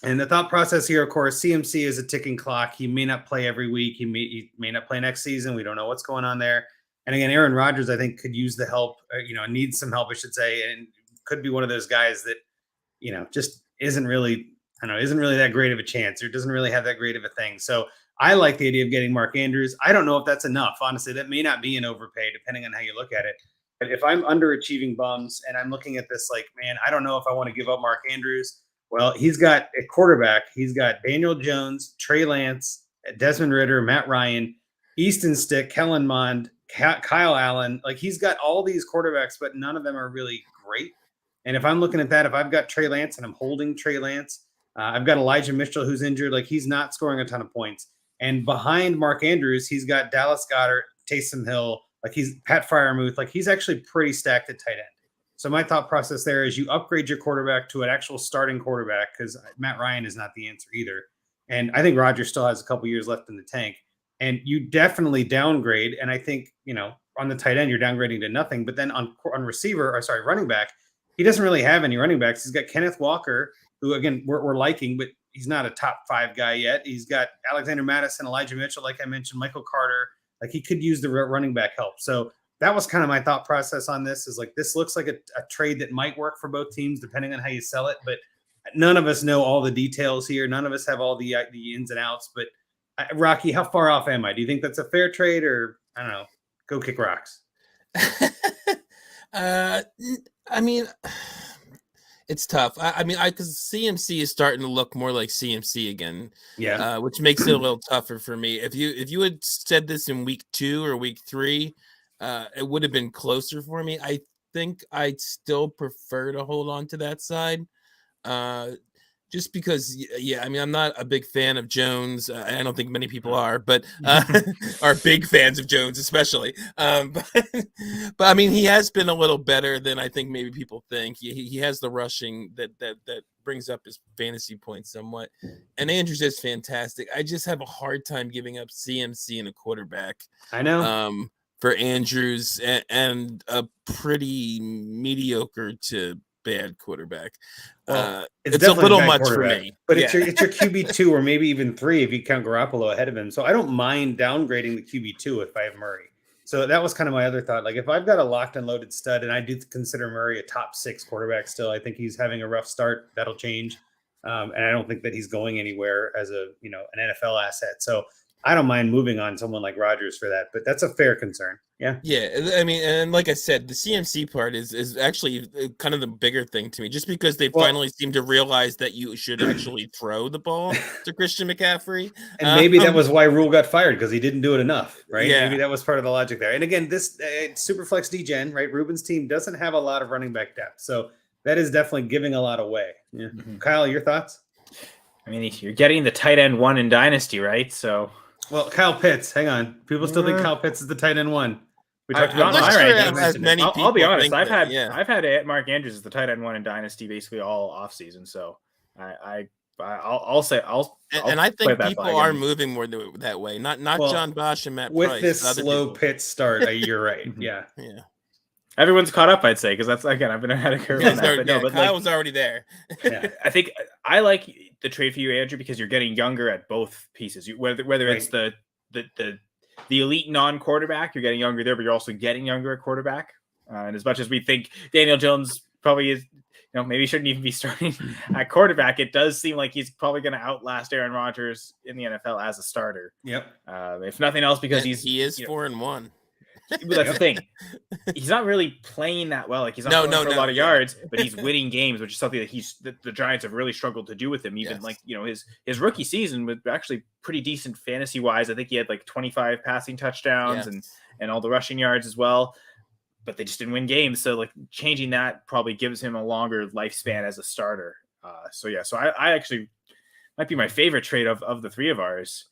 And the thought process here, of course, CMC is a ticking clock. He may not play every week. He may not play next season. We don't know what's going on there. And again, Aaron Rodgers, I think, could use the help, needs some help, I should say, and could be one of those guys that, just isn't really that great of a chance, or doesn't really have that great of a thing. So I like the idea of getting Mark Andrews. I don't know if that's enough. Honestly, that may not be an overpay, depending on how you look at it. But if I'm Underachieving Bums and I'm looking at this like, man, I don't know if I want to give up Mark Andrews. Well, he's got a quarterback. He's got Daniel Jones, Trey Lance, Desmond Ridder, Matt Ryan, Easton Stick, Kellen Mond, Kyle Allen. Like, he's got all these quarterbacks, but none of them are really great. And if I'm looking at that, if I've got Trey Lance and I'm holding Trey Lance, I've got Elijah Mitchell who's injured. Like, he's not scoring a ton of points. And behind Mark Andrews, he's got Dallas Goedert, Taysom Hill, like he's Pat Freiermuth. Like, he's actually pretty stacked at tight end. So my thought process there is you upgrade your quarterback to an actual starting quarterback, because Matt Ryan is not the answer either. And I think Rodgers still has a couple years left in the tank. And you definitely downgrade. And I think, on the tight end, you're downgrading to nothing. But then on running back, he doesn't really have any running backs. He's got Kenneth Walker, who, again, we're liking, but he's not a top 5 guy yet. He's got Alexander Madison, Elijah Mitchell, like I mentioned, Michael Carter. Like, he could use the running back help. So that was kind of my thought process on this, is like, this looks like a trade that might work for both teams, depending on how you sell it. But none of us know all the details here. None of us have all the ins and outs. But Rocky, how far off am I? Do you think that's a fair trade, or I don't know, go kick rocks? I mean, it's tough. Because CMC is starting to look more like CMC again. Yeah. Which makes it a little tougher for me. If you had said this in week 2 or week 3, it would have been closer for me. I think I'd still prefer to hold on to that side. Just because, I'm not a big fan of Jones. I don't think many people are, but are big fans of Jones, especially. But he has been a little better than I think maybe people think. He has the rushing that brings up his fantasy points somewhat. And Andrews is fantastic. I just have a hard time giving up CMC and a quarterback. I know. For Andrews and a pretty mediocre to bad quarterback. It's a little much for me, but it's your QB2 or maybe even 3 if you count Garoppolo ahead of him. So I don't mind downgrading the QB2 if I have Murray. So that was kind of my other thought. Like, if I've got a locked and loaded stud, and I do consider Murray a top 6 quarterback still, I think he's having a rough start. That'll change. And I don't think that he's going anywhere as an NFL asset. So I don't mind moving on someone like Rodgers for that, but that's a fair concern. Yeah. Yeah. And like I said, the CMC part is actually kind of the bigger thing to me, just because they finally seem to realize that you should actually throw the ball to Christian McCaffrey. And maybe that was why Ruhle got fired, because he didn't do it enough, right? Yeah. Maybe that was part of the logic there. And again, this Superflex DGen, right? Ruben's team doesn't have a lot of running back depth. So that is definitely giving a lot away. Yeah. Mm-hmm. Kyle, your thoughts? You're getting the tight end 1 in Dynasty, right? So. Well, Kyle Pitts, hang on. People still think Kyle Pitts is the tight end 1. We talked about I'll be honest. I've had Mark Andrews as the tight end 1 in Dynasty basically all offseason. So I'll say I think people are moving more that way. Not John Bosch and Matt with Price. This slow Pitts start. You're right. Yeah. Yeah. Everyone's caught up, I'd say, because that's, again, I've been ahead of curve on that. But Kyle was already there. Yeah. I think I like the trade for you, Andrew, because you're getting younger at both pieces. Whether it's the elite non-quarterback, you're getting younger there, but you're also getting younger at quarterback. And as much as we think Daniel Jones probably is, maybe shouldn't even be starting at quarterback, it does seem like he's probably going to outlast Aaron Rodgers in the NFL as a starter. Yep. If nothing else, because he is 4-1. But that's the thing. He's not really playing that well. Like, he's not throwing for a lot of yards, but he's winning games, which is something that the Giants have really struggled to do with him. Even his rookie season was actually pretty decent fantasy wise. I think he had like 25 passing touchdowns and all the rushing yards as well. But they just didn't win games. So like changing that probably gives him a longer lifespan as a starter. So I actually might be my favorite trade of the 3 of ours.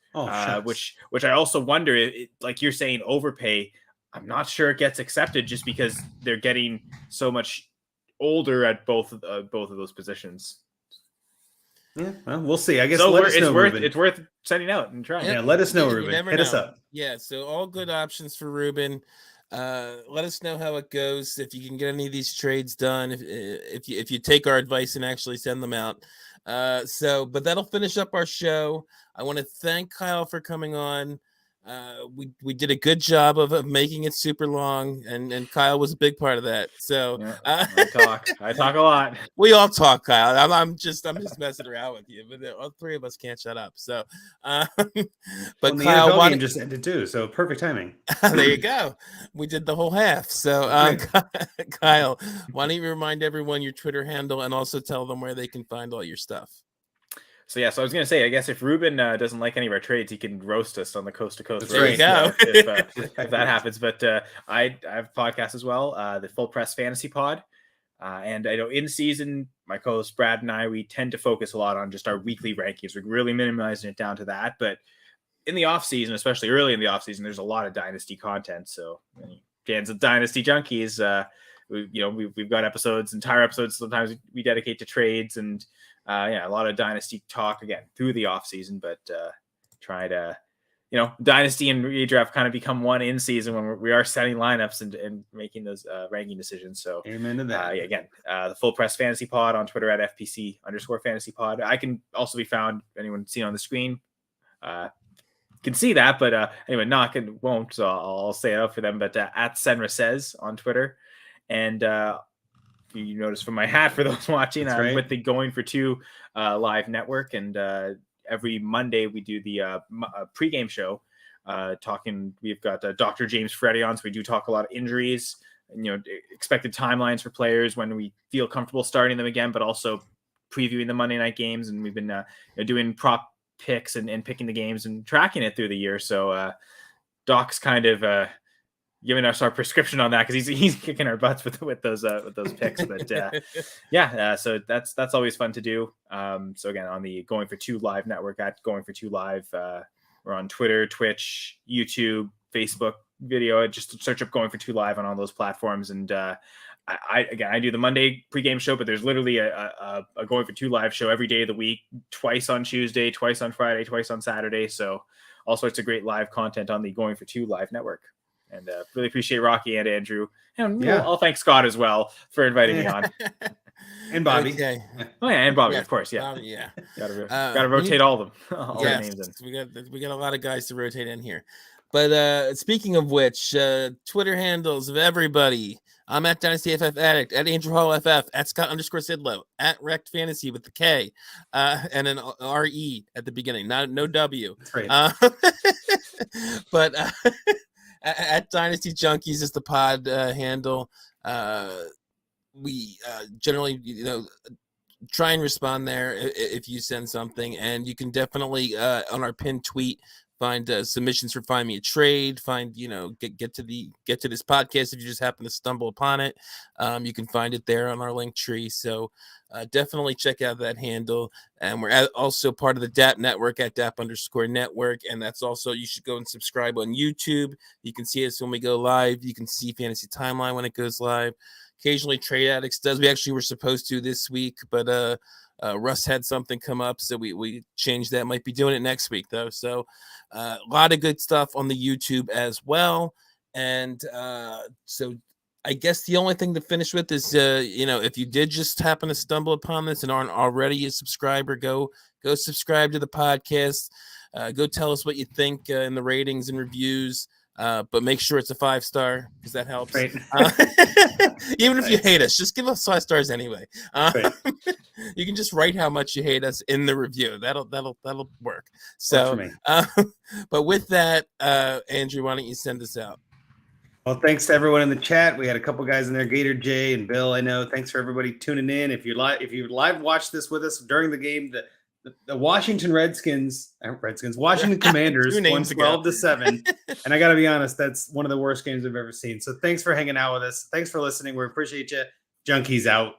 Which I also wonder, like you're saying, overpay. I'm not sure it gets accepted just because they're getting so much older at both of those positions. Yeah, well, we'll see. I guess so it's worth sending out and trying. Yeah, let us know, Ruben. Hit us up. Yeah, so all good options for Ruben. Let us know how it goes. If you can get any of these trades done, if you take our advice and actually send them out. But that'll finish up our show. I want to thank Kyle for coming on. We did a good job of making it super long, and Kyle was a big part of that. So I talk a lot. We all talk, Kyle. I'm just messing around with you, but all three of us can't shut up. So, but Kyle, the game just ended too, so perfect timing. There you go. We did the whole half. So, Kyle, why don't you remind everyone your Twitter handle and also tell them where they can find all your stuff? So I was going to say, I guess if Ruben doesn't like any of our trades, he can roast us on the Coast to Coast. There you go. If that happens. But I have a podcast as well, the Full Press Fantasy Pod. And I know in season, my co-host Brad and I, we tend to focus a lot on just our weekly rankings. We're really minimizing it down to that. But in the off season, especially early in the off season, there's a lot of Dynasty content. So fans of Dynasty Junkies, we've got entire episodes. Sometimes we dedicate to trades and a lot of Dynasty talk again through the off season, but try to, Dynasty and redraft kind of become one in season when we are setting lineups and making those ranking decisions. So amen to that. The Full Press Fantasy Pod on Twitter at FPC_fantasy pod. I can also be found, anyone seen on the screen can see that, but anyway, won't, so I'll say it out for them, but at Senra Says on Twitter. And you notice from my hat for those watching, I'm with the Going for Two live network, and every Monday we do the pregame show we've got Dr. James Freddy on, so we do talk a lot of injuries and expected timelines for players when we feel comfortable starting them again, but also previewing the Monday night games. And we've been doing prop picks and picking the games and tracking it through the year. So Doc's kind of giving us our prescription on that because he's kicking our butts with those picks. But so that's always fun to do. So again, on the Going for Two live network at Going for Two live, we're on Twitter, Twitch, YouTube, Facebook video. Just search up Going for Two live on all those platforms. And I do the Monday pregame show, but there's literally a Going for Two live show every day of the week, twice on Tuesday, twice on Friday, twice on Saturday. So all sorts of great live content on the Going for Two live network. And really appreciate Rocky and Andrew. And I'll thank Scott as well for inviting me on. And Bobby. Okay. Oh, yeah, and Bobby, of course. Yeah. Bobby, yeah. Gotta rotate all of them. All their names in. We got a lot of guys to rotate in here. But speaking of which, Twitter handles of everybody. I'm at Dynasty FF Addict, at Andrew Hall FF, at Scott_Sidlow, at Wrecked Fantasy with the K, and an RE at the beginning, no W. That's right. But at Dynasty Junkies is the pod handle. We generally, try and respond there if you send something, and you can definitely on our pinned tweet find submissions for Find Me a Trade. Find get to this podcast if you just happen to stumble upon it. You can find it there on our link tree. So definitely check out that handle. And we're also part of the DAP network at DAP_network. And that's also, you should go and subscribe on YouTube. You can see us when we go live. You can see Fantasy Timeline when it goes live. Occasionally Trade Addicts does. We actually were supposed to this week, but Russ had something come up, so we changed that. Might be doing it next week though. So a lot of good stuff on the YouTube as well. And so I guess the only thing to finish with is if you did just happen to stumble upon this and aren't already a subscriber, go subscribe to the podcast. Go tell us what you think in the ratings and reviews. But make sure it's a 5-star because that helps. Right. Even if you hate us, just give us 5 stars anyway. Right. You can just write how much you hate us in the review. That'll work. So, but with that, Andrew, why don't you send us out? Well, thanks to everyone in the chat. We had a couple guys in there, Gator J and Bill. I know. Thanks for everybody tuning in. If you live watch this with us during the game, the Washington Washington Commanders won 12-7. And I got to be honest, that's one of the worst games I've ever seen. So thanks for hanging out with us. Thanks for listening. We appreciate you. Junkies out.